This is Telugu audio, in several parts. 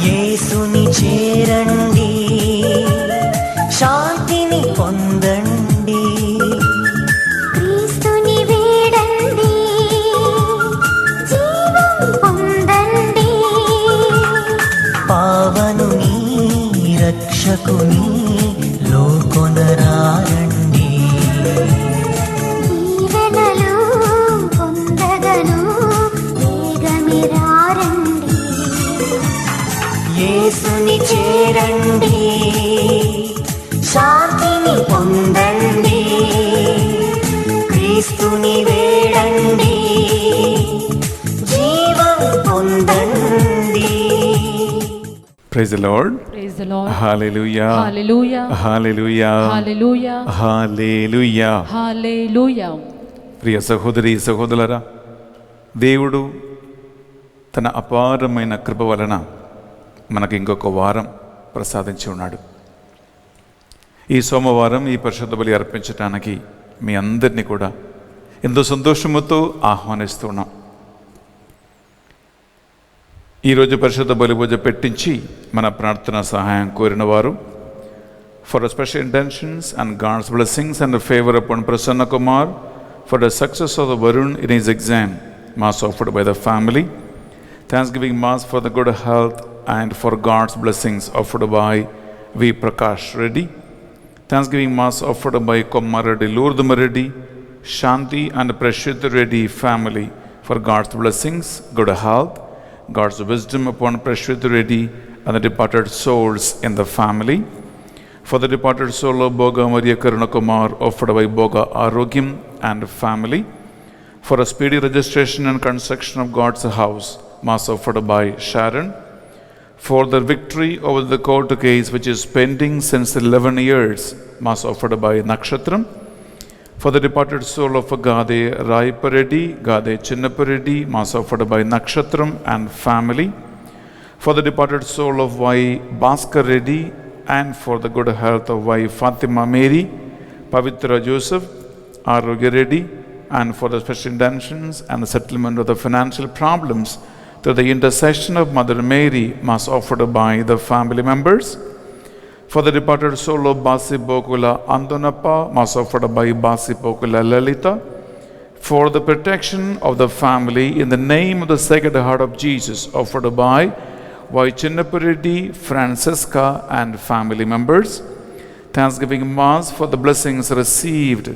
యేసుని చేరండి, శాంతిని పొందండి. క్రీస్తుని వేడండి, జీవం పొందండి. పావనుని రక్షకుని లోకొనరారండి. దీవెనలు పొందగను వేగమిరారండి. యేసుని చేరండి, శాంతిని పొందండి. క్రీస్తుని వేడండి, జీవం పొందండి. Praise the Lord. Praise the Lord. Hallelujah. Hallelujah. Hallelujah. Hallelujah. Hallelujah. Hallelujah. ప్రియ సహోదరి సహోదరులారా, దేవుడు తన అపారమైన కృప వలన మనకు ఇంకొక వారం ప్రసాదించి ఉన్నాడు. ఈ సోమవారం ఈ పరిశుద్ధ బలి అర్పించడానికి మీ అందరినీ కూడా ఎంతో సంతోషముతో ఆహ్వానిస్తున్నాం. ఈరోజు పరిశుద్ధ బలి పూజ పెట్టించి మన ప్రార్థన సహాయం కోరిన వారు, for special intentions and God's blessings and favour upon Prasanna Kumar, for the success of the Varun in his exam, Mass offered by the family. Thanksgiving Mass for the good health and for God's blessings offered by V. Prakash Reddy. Thanksgiving Mass offered by Kommareddy Lourdham Reddy, Shanti and Prashith Reddy family for God's blessings, good health, God's wisdom upon Prashith Reddy and the departed souls in the family. For the departed soul of Boga Maria Karunakumar, offered by Boga Arogyam and family. For a speedy registration and construction of God's house, Mass offered by Sharon. For the victory over the court case which is pending since 11 years, Mass offered by Nakshatram. For the departed soul of Gade Raipareddy, Gade Chinnapareddy, Mass offered by Nakshatram and family. For the departed soul of Y. Bhaskar Reddy, and for the good health of Y. Fatima Mary, Pavitra Joseph, Arogya Reddy, and for the special intentions and the settlement of the financial problems through the intercession of Mother Mary, Mass offered by the family members. For the departed soul of Basi Bokula Andonappa, Mass offered by Basi Bokula Lalita. For the protection of the family in the name of the Sacred Heart of Jesus, offered by Y. Chinnapareddy, Francisca and family members. Thanksgiving Mass for the blessings received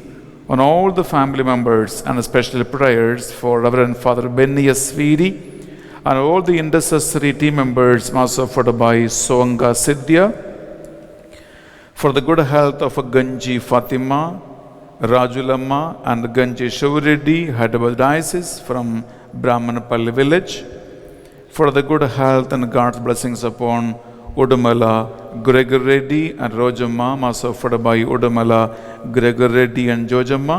on all the family members and special prayers for Reverend Father Benny Svidi and all the intercessory team members, Mass offered by Songa Sidhya. For the good health of Ganji Fatima, Rajulamma and Ganji Shivareddy, Hyderabad Diocese from Brahmanapalli village. For the good health and God's blessings upon Udumala Gregor Reddy and Rojamma, Mass offered by Udumala Gregor Reddy and Jojamma.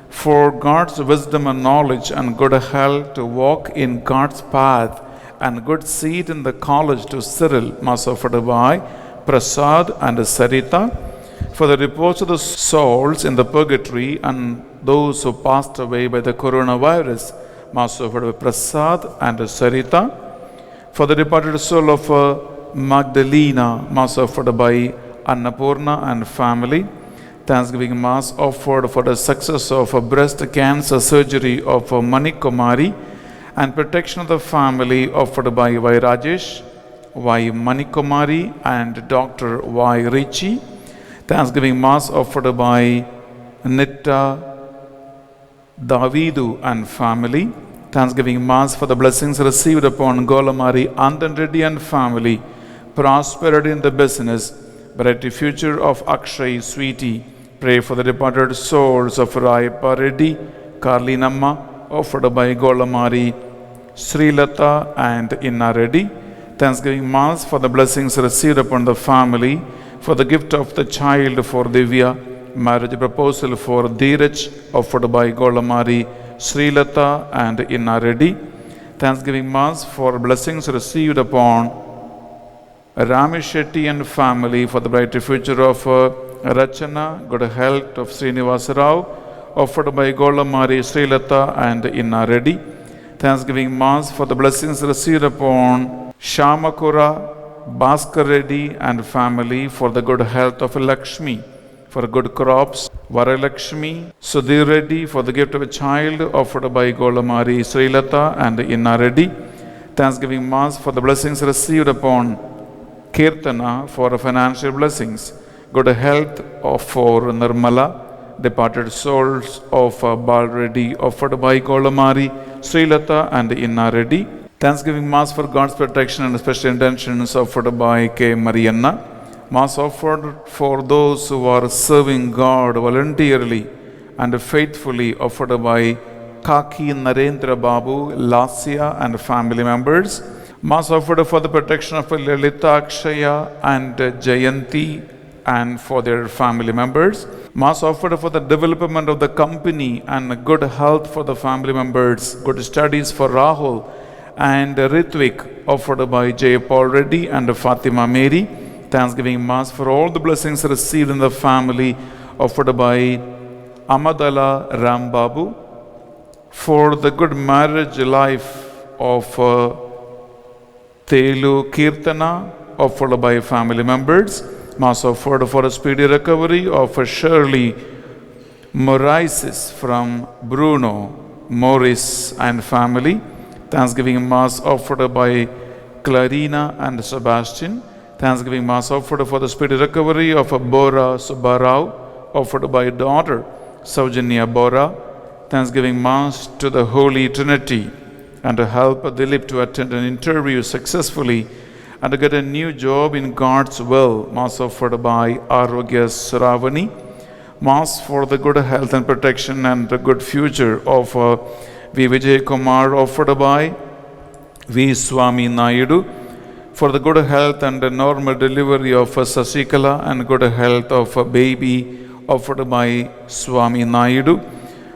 For God's wisdom and knowledge and good health to walk in God's path and good seat in the college to Cyril, Mass offered by Prasad and Sarita. For the repose of the souls in the purgatory and those who passed away by the coronavirus, Mass offered by Prasad and Sarita. For the departed soul of Magdalena, Mass offered by Annapurna and family. Thanksgiving Mass offered for the success of a breast cancer surgery of Manik Kumari and protection of the family offered by Y. Rajesh, Y. Manik Kumari and Dr. Y. Richie. Thanksgiving Mass offered by Nitta Davidu and family. Thanksgiving Mass for the blessings received upon Golamari Andan Reddy and family, prosperity in the business, bright future of Akshay Sweetie. Pray for the departed souls of Raipa Reddy, Karlinamma, offered by Golamari, Srilata and Inna Reddy. Thanksgiving Mass for the blessings received upon the family, for the gift of the child for Divya, marriage proposal for Dheeraj, offered by Golamari, Srilata and Inna Reddy. Thanksgiving Mass for blessings received upon Ramesh Shetty and family, for the bright future of Rachana, good health of Srinivasa Rao, offered by Golamari, Srilata and Inna Reddy. Thanksgiving Mass for the blessings received upon Shamakura Bhaskar Reddy and family for the good health of Lakshmi, for good crops, Varalakshmi, Sudhir Reddy for the gift of a child offered by Golamari Srilata and Inna Reddy. Thanksgiving Mass for the blessings received upon Kirtana for financial blessings, good health for Nirmala, departed souls of Bal Reddy offered by Golamari Srilata and Inna Reddy. Thanksgiving Mass for God's protection and special intentions offered by K. Marianna. Mass offered for those who are serving God voluntarily and faithfully offered by Kaki Narendra Babu, Lasya and family members. Mass offered for the protection of Lalita Akshaya and Jayanti and for their family members. Mass offered for the development of the company and good health for the family members. Good studies for Rahul and Ritvik offered by J. Paul Reddy and Fatima Mary. Thanksgiving Mass for all the blessings received in the family offered by Amadala Rambabu, for the good marriage life of Telu Kirtana offered by family members. Mass offered for a speedy recovery of Shirley Moraisis from Bruno Morris and family. Thanksgiving Mass offered by Clarina and Sebastian. Thanksgiving Mass offered for the speedy recovery of Bora Subbarao, offered by daughter Saujanya Bora. Thanksgiving Mass to the Holy Trinity and to help Dilip to attend an interview successfully and to get a new job in God's will. Mass offered by Arogya Suravani. Mass for the good health and protection and the good future of V. Vijay Kumar, offered by V. Swami Naidu, for the good health and the normal delivery of Sasikala and good health of a baby offered by Swami Naidu.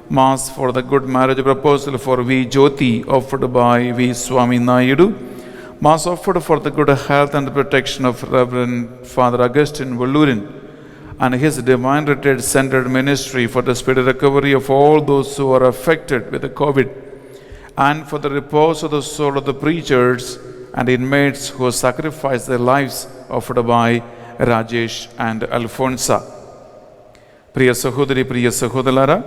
Mass for the good marriage proposal for V. Jyoti offered by V. Swami Naidu. Mass offered for the good health and the protection of Reverend Father Augustine Vulurin and his Divine Retreat Centered Ministry for the speedy recovery of all those who are affected with the COVID, and for the repose of the soul of the preachers and inmates who sacrificed their lives offered by Rajesh and Alfonsa. ప్రియ సహోదరి ప్రియ సహోదరులారా,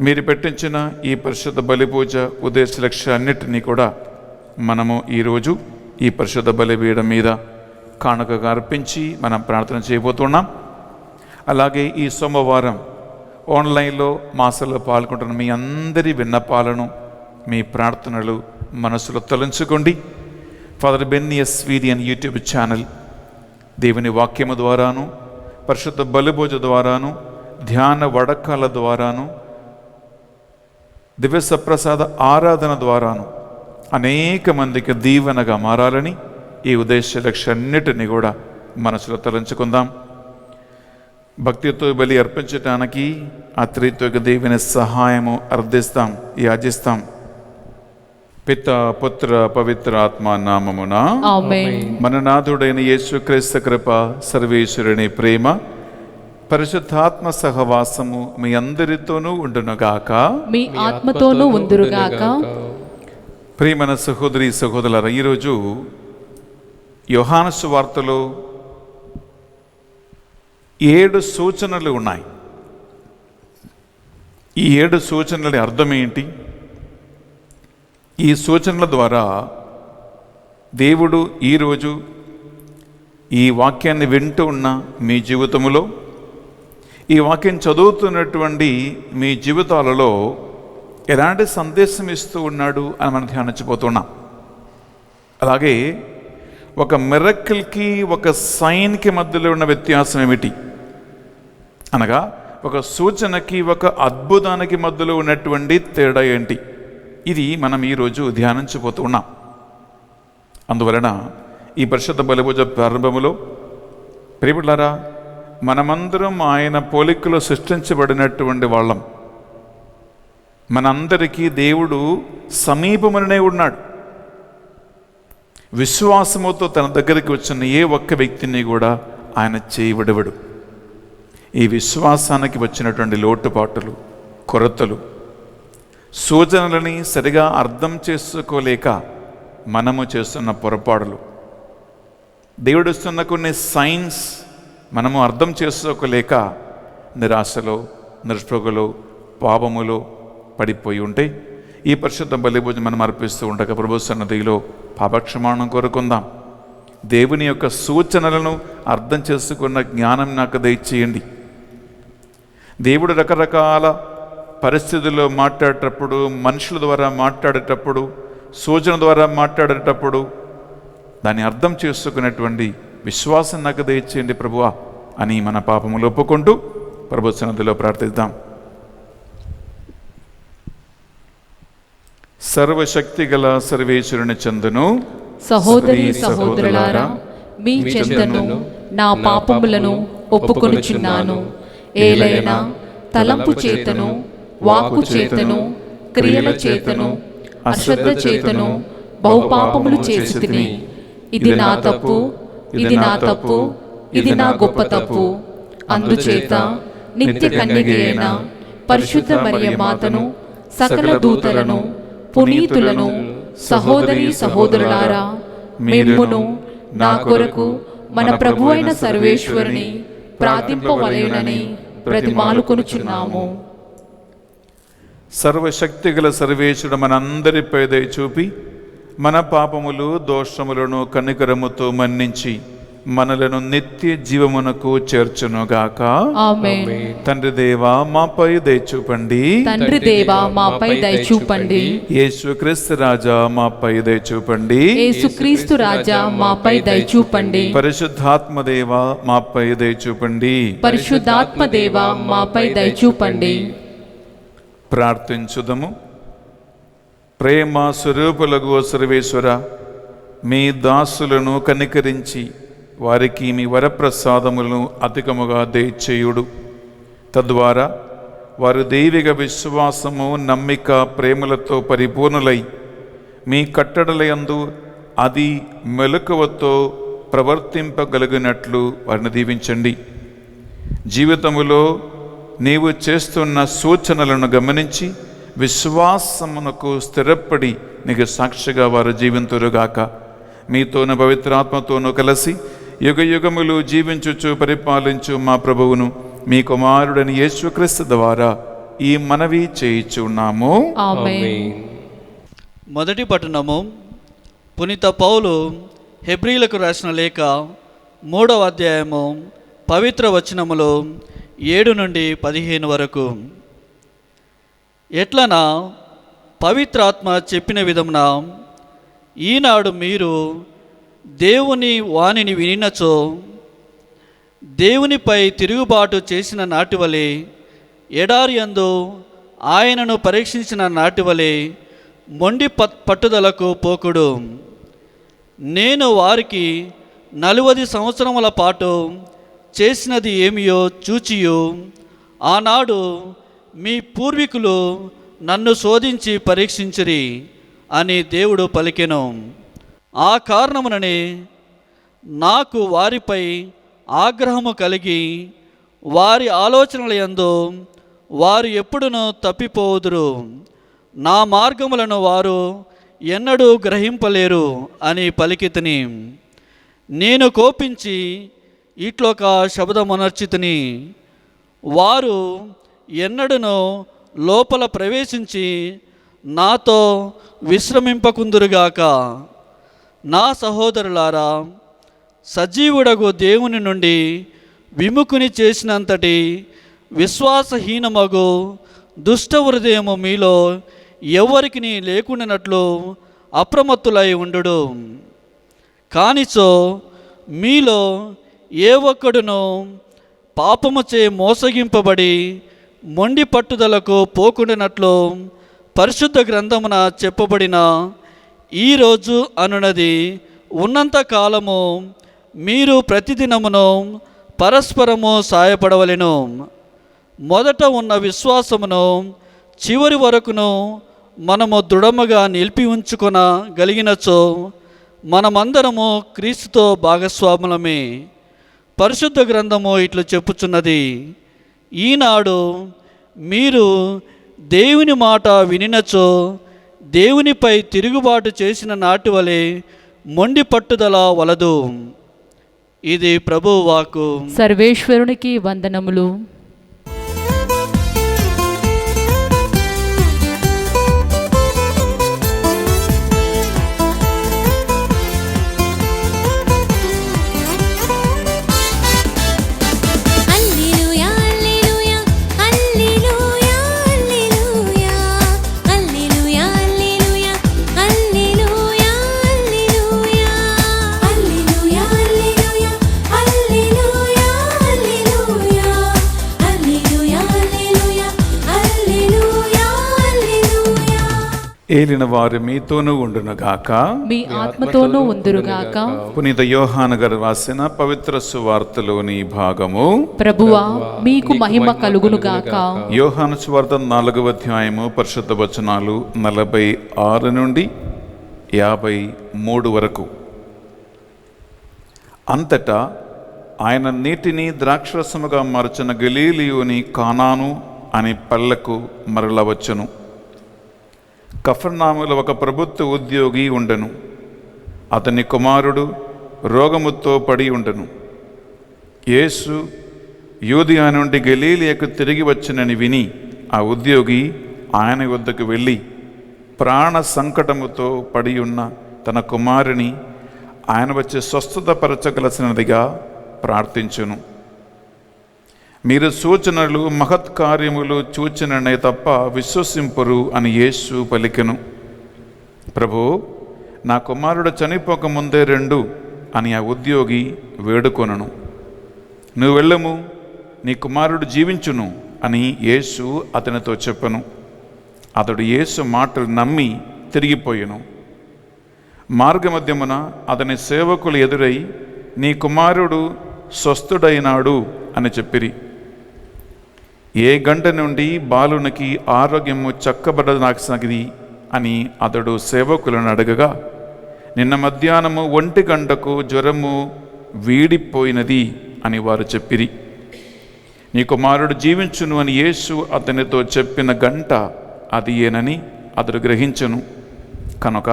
మీరు పెట్టించిన ఈ పరిశుద్ధ బలి పూజ ఉద్దేశ లక్ష్యాన్నిటినీ కూడా మనము ఈరోజు ఈ పరిశుద్ధ బలిపీఠం మీద కానుకగా అర్పించి మనం ప్రార్థన చేయబోతున్నాం. అలాగే ఈ సోమవారం ఆన్లైన్లో మాసంలో పాల్గొంటున్న మీ అందరి విన్నపాలను, మీ ప్రార్థనలు మనసులో తలంచుకోండి. ఫాదర్ బెన్నీ ఎస్వీడియన్ యూట్యూబ్ ఛానల్ దేవుని వాక్యము ద్వారాను, పరిశుద్ధ బలిభోజ ద్వారాను, ధ్యాన వడకాల ద్వారాను, దివ్య సప్రసాద ఆరాధన ద్వారాను అనేక మందికి దీవెనగా మారాలని ఈ ఉద్దేశ లక్ష్యాన్నిటిని కూడా మనసులో తలంచుకుందాం. భక్తితో బలి అర్పించటానికి ఆ త్రిత్విక దేవుని సహాయము అర్థిస్తాం, యాచిస్తాం. పిత పుత్ర పవిత్ర ఆత్మ నామమున ఆమేన్. మన నాథుడైన యేసుక్రీస్తు కృప, సర్వేశ్వరుని ప్రేమ, పరిశుద్ధాత్మ సహవాసము మీ అందరితోనూ ఉండునుగాక, మీ ఆత్మతోనూ ఉందురుగాక. ప్రియమైన సహోదరి సహోదరులారా, ఈరోజు యోహాను సువార్తలో 7 సూచనలు ఉన్నాయి. ఈ 7 సూచనల అర్థం ఏంటి? ఈ సూచనల ద్వారా దేవుడు ఈరోజు ఈ వాక్యాన్ని వింటూ ఉన్న మీ జీవితంలో, ఈ వాక్యం చదువుతున్నటువంటి మీ జీవితాలలో ఎలాంటి సందేశం ఇస్తూ ఉన్నాడు అని మనం ధ్యానించబోతున్నాం. అలాగే ఒక మిరకిల్కి ఒక సైన్కి మధ్యలో ఉన్న వ్యత్యాసం ఏమిటి అనగా, ఒక సూచనకి ఒక అద్భుతానికి మధ్యలో ఉన్నటువంటి తేడా ఏంటి? ఇది మనం ఈరోజు ధ్యానించబోతున్నాం. అందువలన ఈ పరిశుద్ధ బలిభోజ ప్రారంభములో ప్రియపులారా, మనమందరం ఆయన పోలికలో సృష్టించబడినటువంటి వాళ్ళం. మనందరికీ దేవుడు సమీపమునే ఉన్నాడు. విశ్వాసముతో తన దగ్గరికి వచ్చిన ఏ ఒక్క వ్యక్తిని కూడా ఆయన చేయబడవడు. ఈ విశ్వాసానికి వచ్చినటువంటి లోటుపాటులు, కొరతలు, సూచనలని సరిగా అర్థం చేసుకోలేక మనము చేస్తున్న పొరపాటులు, దేవుడిస్తున్న కొన్ని సైన్స్ మనము అర్థం చేసుకోలేక నిరాశలో, నిస్పృహలో, పాపములో పడిపోయి ఉంటే ఈ పరిశుద్ధ బలిభోజనం మనం అర్పిస్తూ ఉండగా ప్రభు సన్నిధిలో పాపక్షమాణం కోరుకుందాం. దేవుని యొక్క సూచనలను అర్థం చేసుకున్న జ్ఞానం నాకు దయచేయండి. దేవుడు రకరకాల పరిస్థితుల్లో మాట్లాడేటప్పుడు, మనుషుల ద్వారా మాట్లాడేటప్పుడు, సూచన ద్వారా మాట్లాడేటప్పుడు దాన్ని అర్థం చేసుకునేటువంటి విశ్వాసం నాకు దయచేయండి ప్రభువా అని మన పాపములు ఒప్పుకుంటూ ప్రభు సన్నిధిలో ప్రార్థిద్దాం. సర్వశక్తి గల సర్వేశ్వరుని చందును సహోదరి సహోదరులారా, మీ చెంతను నా పాపములను ఒప్పుకొనుచున్నాను. ఏలైనా తలంపు చేతను, వాక్కు చేతను, క్రియల చేతను, అశ్రద్ధ చేతను బహుపాపములు చేసితిని. ఇది నా తప్పు, ఇది నా తప్పు, ఇది నా గొప్ప తప్పు. అందుచేత నిత్య కన్యక అయిన పరిశుద్ధ మరియ మాతను, సకల దూతలను, పునీతులను, సహోదరి సహోదరులారా, మిమ్మును నా కొరకు మన ప్రభు అయిన సర్వేశ్వరుని ప్రార్థింపవలెనని బ్రతిమాలుకొనుచున్నాము. సర్వశక్తి గల సర్వేశ్వరుడు మనందరిపై దయ చూపి మన పాపములు, దోషములను కనికరముతో మన్నించి మనలను నిత్య జీవమునకు చేర్చునుగాక. ఆమేన్. తండ్రి దేవా మాపై దయ చూపండి. తండ్రి దేవా మాపై దయ చూపండి. యేసుక్రీస్తు రాజా మాపై దయ చూపండి. యేసుక్రీస్తు రాజా మాపై దయ చూపండి. పరిశుద్ధాత్మ దేవా మాపై దయ చూపండి. పరిశుద్ధాత్మ దేవా మాపై దయ చూపండి. ప్రార్థించుదము. ప్రేమ స్వరూపులగు సర్వేశ్వర, మీ దాసులను కనికరించి వారికి మీ వరప్రసాదములను అధికముగా దయచేయుడు. తద్వారా వారు దైవిక విశ్వాసము, నమ్మిక, ప్రేమలతో పరిపూర్ణులై మీ కట్టడలయందు అది మెలకువతో ప్రవర్తింపగలిగినట్లు వారిని దీవించండి. జీవితములో నీవు చేస్తున్న సూచనలను గమనించి విశ్వాసమునకు స్థిరపడి నీకు సాక్షిగా వారు జీవింతురుగాక. మీతోను పవిత్రాత్మతోనూ కలిసి యుగ యుగములు జీవించుచు పరిపాలించు మా ప్రభువును, మీ కుమారుడని యేసుక్రీస్తు ద్వారా ఈ మనవి చేయుచున్నాము. ఆమేన్. మొదటి పట్టణము పునీత పౌలు హెబ్రీలకు రాసిన లేఖ 3వ అధ్యాయము పవిత్ర వచనములు 7 నుండి 15 వరకు. ఎట్లనా పవిత్రాత్మ చెప్పిన విధమున ఈనాడు మీరు దేవుని వాణిని వినినచో దేవునిపై తిరుగుబాటు చేసిన నాటివలే, ఎడారి యందు ఆయనను పరీక్షించిన నాటివలే మొండి పట్టుదలకు పోకుడు. నేను వారికి 40 సంవత్సరముల పాటు చేసినది ఏమియో చూచియు, ఆనాడు మీ పూర్వీకులు నన్ను శోధించి పరీక్షించిరి అని దేవుడు పలికెను. ఆ కారణముననే నాకు వారిపై ఆగ్రహము కలిగి వారి ఆలోచనల యందు వారు ఎప్పుడునూ తప్పిపోవుదురు, నా మార్గములను వారు ఎన్నడూ గ్రహింపలేరు అని పలికితిని. నేను కోపించి ఇట్లొక శబ్దమునర్చితిని, వారు ఎన్నడూనూ లోపల ప్రవేశించి నాతో విశ్రమింపకుందురుగాక. నా సహోదరులారా, సజీవుడగు దేవుని నుండి విముఖుని చేసినంతటి విశ్వాసహీనమగు దుష్ట హృదయము మీలో ఎవరికి లేకుండానట్లు అప్రమత్తులై ఉండు. కానిచో మీలో ఏ ఒక్కడునో పాపముచే మోసగింపబడి మొండి పట్టుదలకు పోకుండానట్లు పరిశుద్ధ గ్రంథమున చెప్పబడిన ఈరోజు అనునది ఉన్నంత కాలము మీరు ప్రతిదినమును పరస్పరము సాయపడవలెను. మొదట ఉన్న విశ్వాసమును చివరి వరకును మనము దృఢముగా నిలిపి ఉంచుకొనగలిగినచో మనమందరము క్రీస్తుతో భాగస్వాములమే. పరిశుద్ధ గ్రంథము ఇట్లు చెప్పుచున్నది, ఈనాడు మీరు దేవుని మాట వినినచో దేవునిపై తిరుగుబాటు చేసిన నాటి వలె మొండి పట్టుదల వలదు. ఇది ప్రభువు వాక్కు. సర్వేశ్వరునికి వందనములు. ఏలిన వారు మీతోనూ ఉండునుగాక, మీ ఆత్మతోనూ ఉందురుగాక. పునీత యోహాను గారు రాసిన పవిత్ర సువార్తలోని భాగము. ప్రభువా మీకు మహిమ కలుగునుగాక. యోహాను సువార్త 4వ అధ్యాయము పరిశుద్ధ వచనాలు 46 నుండి 53 వరకు. అంతటా ఆయన నీటిని ద్రాక్షరసముగా మార్చిన గలీలియోని కానాను అనే పల్లెకు మరల వచ్చును. కఫర్నాములో ఒక ప్రభుత్వ ఉద్యోగి ఉండెను. అతని కుమారుడు రోగముతో పడి ఉండెను. యేసు యూదయ నుండి గలీలియకు తిరిగి వచ్చినని విని ఆ ఉద్యోగి ఆయన వద్దకు వెళ్ళి ప్రాణ సంకటముతో పడి ఉన్న తన కుమారుని ఆయన వచ్చి స్వస్థతపరచగలసినదిగా ప్రార్థించును. మీరు సూచనలు మహత్కార్యములు చూచిననే తప్ప విశ్వసింపురు అని యేసు పలికెను. ప్రభు, నా కుమారుడు చనిపోకముందే రెండు అని ఆ ఉద్యోగి వేడుకొనను. నువ్వు వెళ్ళము, నీ కుమారుడు జీవించును అని యేసు అతనితో చెప్పను. అతడు యేసు మాటలు నమ్మి తిరిగిపోయెను. మార్గమధ్యమున అతని సేవకులు ఎదురై, నీ కుమారుడు స్వస్థుడైనాడు అని చెప్పిరి. ఏ గంట నుండి బాలునికి ఆరోగ్యము చక్కబడనాగినది అని అతడు సేవకులను అడగగా, నిన్న మధ్యాహ్నము 1 గంటకు జ్వరము వీడిపోయినది అని వారు చెప్పిరి. నీ కుమారుడు జీవించును అని యేసు అతనితో చెప్పిన గంట అది ఏనని అతడు గ్రహించును. కనుక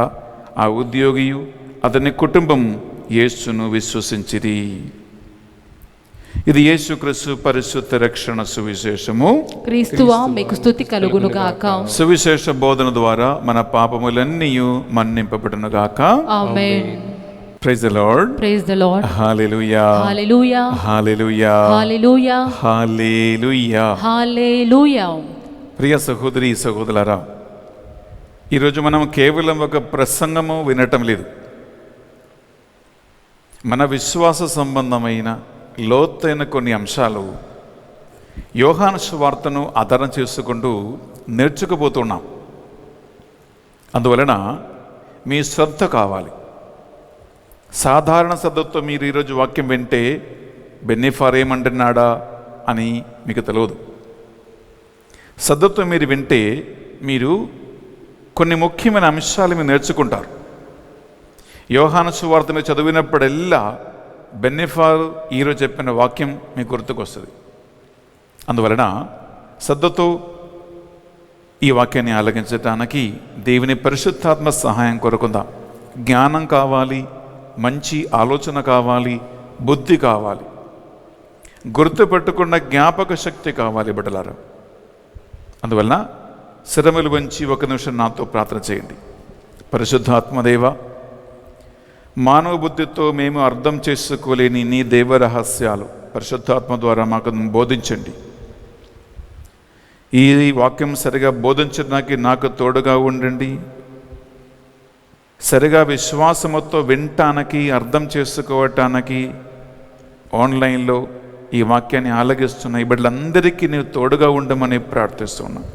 ఆ ఉద్యోగియు అతని కుటుంబం యేసును విశ్వసించిరి. ఇది యేసుక్రీస్తు పరిశుద్ధ రక్షణ సువిశేషము. క్రీస్తువా మీకు స్తుతి కలుగునుగాక. సువిశేష బోధన ద్వారా మన పాపములన్నీ మన్నింపబడునుగాక. Amen. Praise the Lord. Praise the Lord. Hallelujah. Hallelujah. Hallelujah. Hallelujah. Hallelujah. Hallelujah. ప్రియ సహోదరి సహోదరులారా, ఈరోజు మనం కేవలం ఒక ప్రసంగము వినటం లేదు. మన విశ్వాస సంబంధమైన లోతైన కొన్ని అంశాలు యోహాను సువార్తను ఆధారం చేసుకుంటూ నేర్చుకుపోతున్నాం. అందువలన మీ శ్రద్ధ కావాలి. సాధారణ శ్రద్ధతో మీరు ఈరోజు వాక్యం వింటే బెన్నిఫార్ ఏమంటున్నాడా అని మీకు తెలియదు. శ్రద్ధతో మీరు వింటే మీరు కొన్ని ముఖ్యమైన అంశాలు మీరు నేర్చుకుంటారు. యోహాను సువార్త మీరు చదివినప్పుడల్లా బెన్నిఫార్ ఈరోజు చెప్పిన వాక్యం మీకు గుర్తుకొస్తుంది. అందువలన శ్రద్ధతో ఈ వాక్యాన్ని ఆలకించడానికి దేవుని పరిశుద్ధాత్మ సహాయం కోరుకుందాం. జ్ఞానం కావాలి, మంచి ఆలోచన కావాలి, బుద్ధి కావాలి, గుర్తుపెట్టుకున్న జ్ఞాపక శక్తి కావాలి బిడ్డలారా. అందువలన శిరములు వంచి 1 నిమిషం నాతో ప్రార్థన చేయండి. పరిశుద్ధాత్మదేవ, మానవ బుద్ధితో మేము అర్థం చేసుకోలేని నీ దేవ రహస్యాలు పరిశుద్ధాత్మ ద్వారా మాకు బోధించండి. ఈ వాక్యం సరిగా బోధించడానికి నాకు తోడుగా ఉండండి. సరిగా విశ్వాసముతో వినటానికి, అర్థం చేసుకోవటానికి ఆన్లైన్లో ఈ వాక్యాన్ని ఆలగిస్తున్న ఈ బిడ్డలందరికీ నీవు తోడుగా ఉండమని ప్రార్థిస్తున్నాను.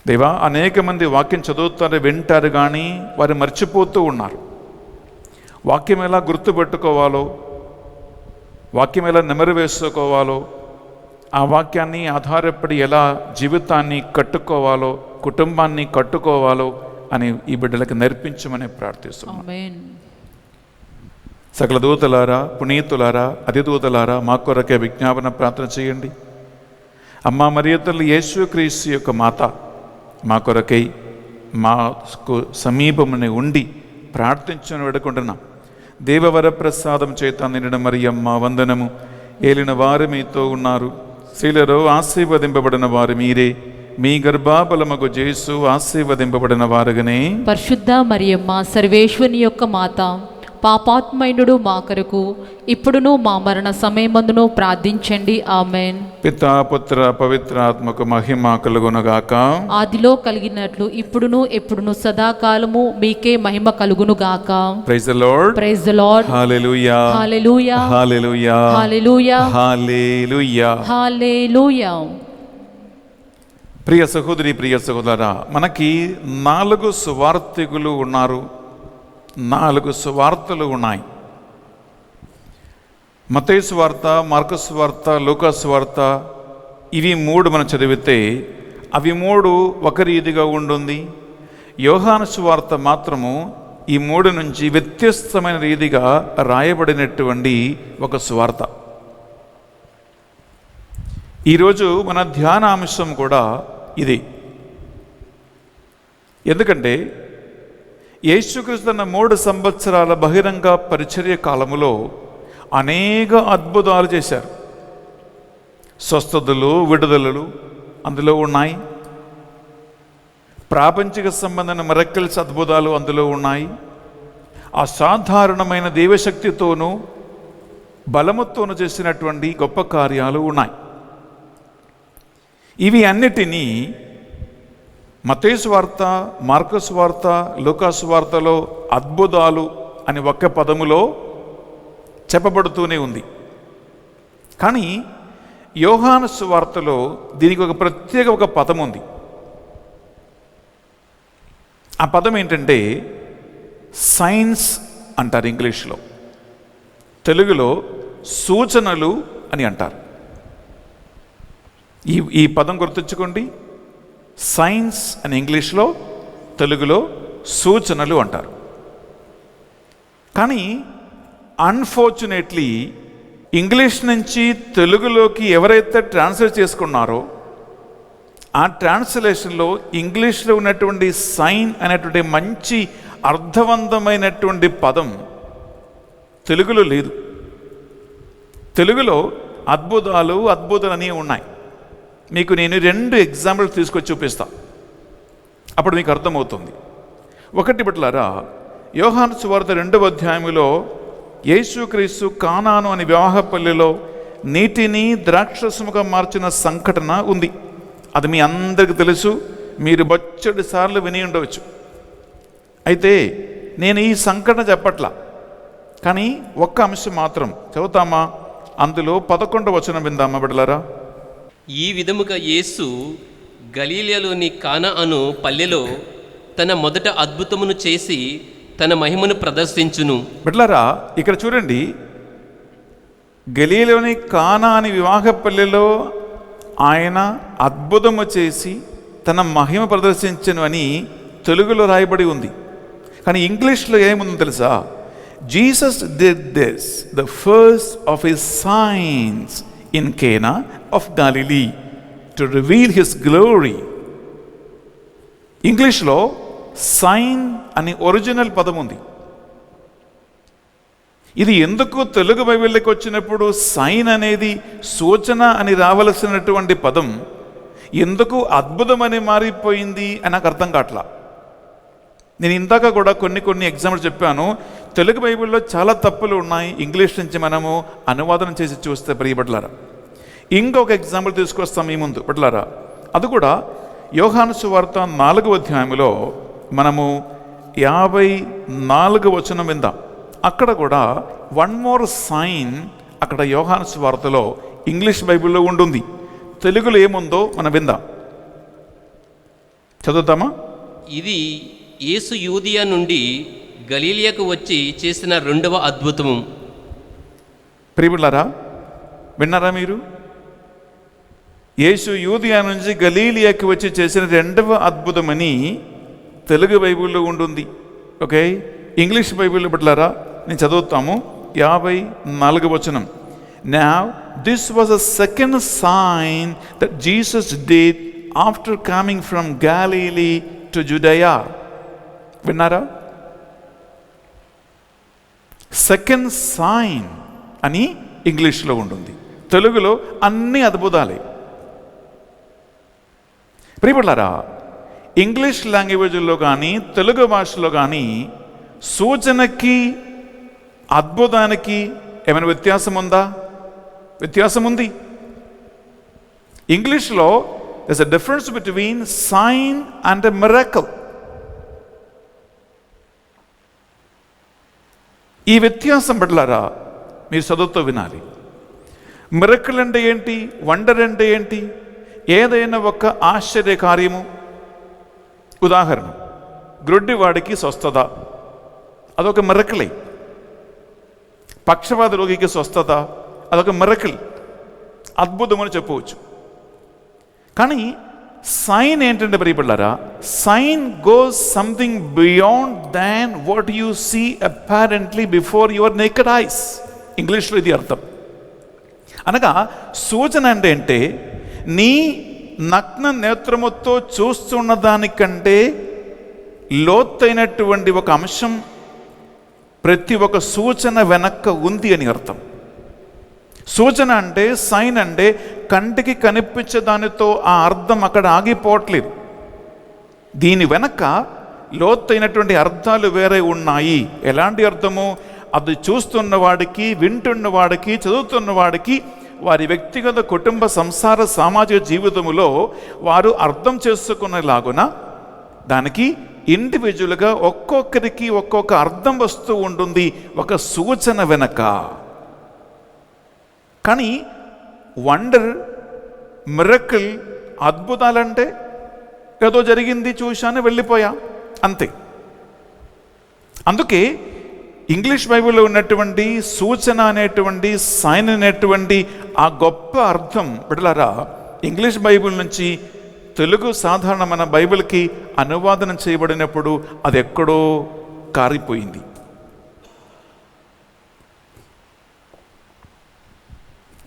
దేవా, అనేక మంది వాక్యం చదువుతారు, వింటారు, కానీ వారు మర్చిపోతూ ఉన్నారు. వాక్యం ఎలా గుర్తుపెట్టుకోవాలో, వాక్యం ఎలా నెమరు వేసుకోవాలో, ఆ వాక్యాన్ని ఆధారపడి ఎలా జీవితాన్ని కట్టుకోవాలో, కుటుంబాన్ని కట్టుకోవాలో అని ఈ బిడ్డలకు నేర్పించమని ప్రార్థిస్తున్నాను. ఆమేన్. సకల దూతలారా, పునీతులారా, అధిదూతలారా మా కొరకే విజ్ఞాపన ప్రార్థన చేయండి. అమ్మా మరియ తల్లి యేసుక్రీస్తు యొక్క మాత మా కొరకై మాకు సమీపమునే ఉండి ప్రార్థించని వేడుకుంటున్నాం. దేవవర ప్రసాదం చేత నిండిన మరియమ్మ వందనము. ఏలిన వారు మీతో ఉన్నారు, స్త్రీలలో ఆశీర్వదింపబడిన వారు మీరే. మీ గర్భఫలమగు యేసు ఆశీర్వదింపబడిన వారుగనే. పరిశుద్ధ మరియమ్మ సర్వేశ్వరుని యొక్క మాత, పాపాత్మైనుడు మా కొరకు ఇప్పుడును మా మరణ సమయమందును ప్రార్థించండి. ఆమెన్. పితా పుత్ర పవిత్రాత్మకు మహిమ కలుగునుగాక. ఆదిలో కలిగినట్లు ఇప్పుడును ఎప్పుడును సదాకాలము మీకే మహిమ కలుగునుగాక. Praise the Lord. Praise the Lord. Hallelujah. Hallelujah. Hallelujah. Hallelujah. Hallelujah. Hallelujah. ప్రియ సహోదరి, ప్రియ సహోదరా, మనకి 4 సువార్తికులు ఉన్నారు, 4 సువార్తలు ఉన్నాయి. మత్తయి సువార్త, మార్కు సువార్త, లూకా సువార్త. ఇవి 3 మనం చదివితే అవి 3 ఒక రీతిగా ఉంటుంది. యోహాను సువార్త మాత్రము ఈ 3 నుంచి వ్యత్యస్తమైన రీతిగా రాయబడినటువంటి ఒక సువార్త. ఈరోజు మన ధ్యానాంశం కూడా ఇది. ఎందుకంటే యేసుక్రీస్తు తన 3 సంవత్సరాల బహిరంగ పరిచర్య కాలములో అనేక అద్భుతాలు చేశారు. స్వస్థతలు, విడుదలలు అందులో ఉన్నాయి. ప్రాపంచిక సంబంధమైన మిరకిల్స్ అద్భుతాలు అందులో ఉన్నాయి. అసాధారణమైన దైవశక్తితోనూ బలముతోనూ చేసినటువంటి గొప్ప కార్యాలు ఉన్నాయి. ఇవి అన్నిటినీ మత్తయి సువార్త, మార్కు సువార్త, లూకా సువార్తలో అద్భుతాలు అని ఒక్క పదములో చెప్పబడుతూనే ఉంది. కానీ యోహాను సువార్తలో దీనికి ఒక ప్రత్యేక ఒక పదం ఉంది. ఆ పదం ఏంటంటే సైన్స్ అంటారు ఇంగ్లీష్లో, తెలుగులో సూచనలు అని అంటారు. ఈ పదం గుర్తుంచుకోండి. సైన్స్ అని ఇంగ్లీష్లో, తెలుగులో సూచనలు అంటారు. కానీ అన్ఫార్చునేట్లీ ఇంగ్లీష్ నుంచి తెలుగులోకి ఎవరైతే ట్రాన్స్లేట్ చేసుకున్నారో ఆ ట్రాన్స్లేషన్లో ఇంగ్లీష్లో ఉన్నటువంటి సైన్ అనేటువంటి మంచి అర్థవంతమైనటువంటి పదం తెలుగులో లేదు. తెలుగులో అద్భుతాలు అని ఉన్నాయి. మీకు నేను 2 ఎగ్జాంపుల్ తీసుకొచ్చి చూపిస్తా, అప్పుడు మీకు అర్థమవుతుంది. ఒకటి బిడ్డలారా, యోహాను సువార్త 2వ అధ్యాయములో యేసుక్రీస్తు కానాను అనే వివాహపల్లిలో నీటిని ద్రాక్షరసముగా మార్చిన సంఘటన ఉంది. అది మీ అందరికీ తెలుసు, మీరు బొచ్చడి సార్లు విని ఉండవచ్చు. అయితే నేను ఈ సంఘటన చెప్పట్లా, కానీ ఒక్క అంశం మాత్రం చదువుతామా? అందులో 11వ వచనం విందామా బిడ్డలారా. ఈ విధముగా యేసు గలీలలోని కానా అను పల్లెలో తన మొదట అద్భుతమును చేసి తన మహిమను ప్రదర్శించును. బిడ్డలారా, ఇక్కడ చూడండి, గలీలలోని కానా అని వివాహపల్లెలో ఆయన అద్భుతము చేసి తన మహిమ ప్రదర్శించను అని తెలుగులో రాయబడి ఉంది. కానీ ఇంగ్లీష్లో ఏముందో తెలుసా? Jesus did this the first of his science in Cana of Galilee to reveal his glory. ఇంగ్లీష్లో సైన్ అని ఒరిజినల్ పదం ఉంది. ఇది ఎందుకు తెలుగు బైబిల్లోకి వచ్చినప్పుడు సైన్ అనేది సూచన అని రావలసినటువంటి పదం ఎందుకు అద్భుతమని మారిపోయింది అని నాకు అర్థం కావట్లా. నేను ఇందాక కూడా కొన్ని ఎగ్జాంపుల్స్ చెప్పాను. తెలుగు బైబిల్లో చాలా తప్పులు ఉన్నాయి. ఇంగ్లీష్ నుంచి మనము అనువాదం చేసి చూస్తే ప్రియబడ్లారా. ఇంకొక ఎగ్జాంపుల్ తీసుకొస్తాం మీ ముందు బిడ్డలారా. అది కూడా యోహాను సువార్త 4వ అధ్యాయంలో మనము 54వ వచనం విందాం. అక్కడ కూడా 1 more సైన్ అక్కడ యోహాను సువార్తలో ఇంగ్లీష్ బైబిల్లో ఉంటుంది. తెలుగులో ఏముందో మనం విందాం. చదువుతామా? ఇది యేసు యూదియా నుండి గలీలియాకు వచ్చి చేసిన 2వ అద్భుతము. ప్రియబిడ్డలారా, విన్నారా మీరు? యేసు యూదియా నుంచి గలీలియాకి వచ్చి చేసిన 2వ అద్భుతమని తెలుగు బైబిల్లో ఉంటుంది. ఓకే, ఇంగ్లీష్ బైబిల్లో బిడ్డలారా నేను చదువుతాము. 54వ వచనం. Now this was a second sign that Jesus did after coming from Galilee to Judea. విన్నారా? సెకండ్ సైన్ అని ఇంగ్లీష్లో ఉంటుంది. తెలుగులో అన్ని అద్భుతాలే. ప్రియపడ్డారా, ఇంగ్లీష్ లాంగ్వేజ్లో కానీ తెలుగు భాషలో కానీ సూచనకి అద్భుతానికి ఏమైనా వ్యత్యాసం ఉందా? వ్యత్యాసం ఉంది. ఇంగ్లీష్లో there's a difference between sign and a miracle. ఈ వ్యత్యాసం పట్లరా మీరు చదువుతూ వినాలి. మిరకల్ అంటే ఏంటి? వండర్ అంటే ఏంటి? ఏదైనా ఒక ఆశ్చర్య కార్యము. ఉదాహరణ, గ్రుడ్డివాడికి స్వస్థత, అదొక మిరకలే. పక్షవాత రోగికి స్వస్థత, అదొక మిరకల్, అద్భుతం అని చెప్పవచ్చు. కానీ సైన్ ఏంటంటే ప్రియపడ్డారా, sign goes something beyond than what you see apparently before your naked eyes. ఇంగ్లీష్లో ఇది అర్థం. అనగా సూచన అంటే నీ నగ్న నేత్రముతో చూస్తున్న దానికంటే లోతైనటువంటి ఒక అంశం ప్రతి ఒక్క సూచన వెనక్క ఉంది అని అర్థం. సూచన అంటే, సైన్ అంటే కంటికి కనిపించే దానితో ఆ అర్థం అక్కడ ఆగిపోవట్లేదు. దీని వెనక లోతైనటువంటి అర్థాలు వేరే ఉన్నాయి. ఎలాంటి అర్థము? అది చూస్తున్న వాడికి, వింటున్న వాడికి, చదువుతున్న వాడికి వారి వ్యక్తిగత కుటుంబ సంసార సామాజిక జీవితంలో వారు అర్థం చేసుకునేలాగున దానికి ఇండివిజువల్గా ఒక్కొక్కరికి ఒక్కొక్క అర్థం వస్తూ ఉంటుంది ఒక సూచన వెనక. కానీ వండర్, మిరకిల్, అద్భుతాలంటే ఏదో జరిగింది, చూశాను, వెళ్ళిపోయా, అంతే. అందుకే ఇంగ్లీష్ బైబిల్లో ఉన్నటువంటి సూచన అనేటువంటి, సైన్ అనేటువంటి ఆ గొప్ప అర్థం బిడ్డలారా ఇంగ్లీష్ బైబిల్ నుంచి తెలుగు సాధారణమైన బైబిల్కి అనువాదనం చేయబడినప్పుడు అది ఎక్కడో కారిపోయింది.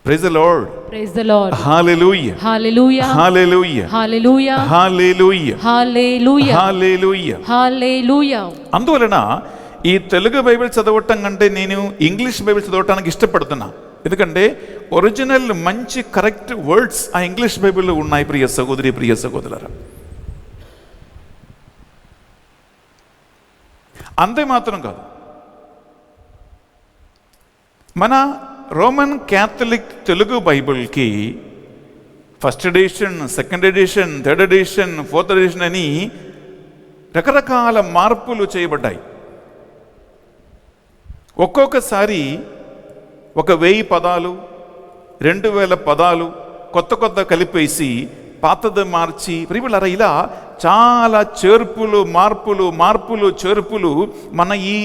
Praise the Lord. Praise the Lord. Hallelujah. Hallelujah. Hallelujah. Hallelujah. Hallelujah. Hallelujah. Hallelujah. Hallelujah. అందువలన ఈ తెలుగు బైబిల్ చదవటం కంటే నేను ఇంగ్లీష్ బైబిల్ చదవటానికి ఇష్టపడుతున్నా. ఎందుకంటే ఒరిజినల్ మంచి కరెక్ట్ వర్డ్స్ ఆ ఇంగ్లీష్ బైబిల్లో ఉన్నాయి. ప్రియ సహోదరి, ప్రియ సహోదరులారా, అంతే మాత్రం కాదు, మన రోమన్ క్యాథలిక్ తెలుగు బైబిల్కి first edition, second edition, third edition, fourth edition అని రకరకాల మార్పులు చేయబడ్డాయి. ఒక్కొక్కసారి 1000 పదాలు, 2000 పదాలు కొత్త కొత్త కలిపేసి పాతది మార్చి, ప్రియులారా ఇలా చాలా చేర్పులు, మార్పులు చేర్పులు మన ఈ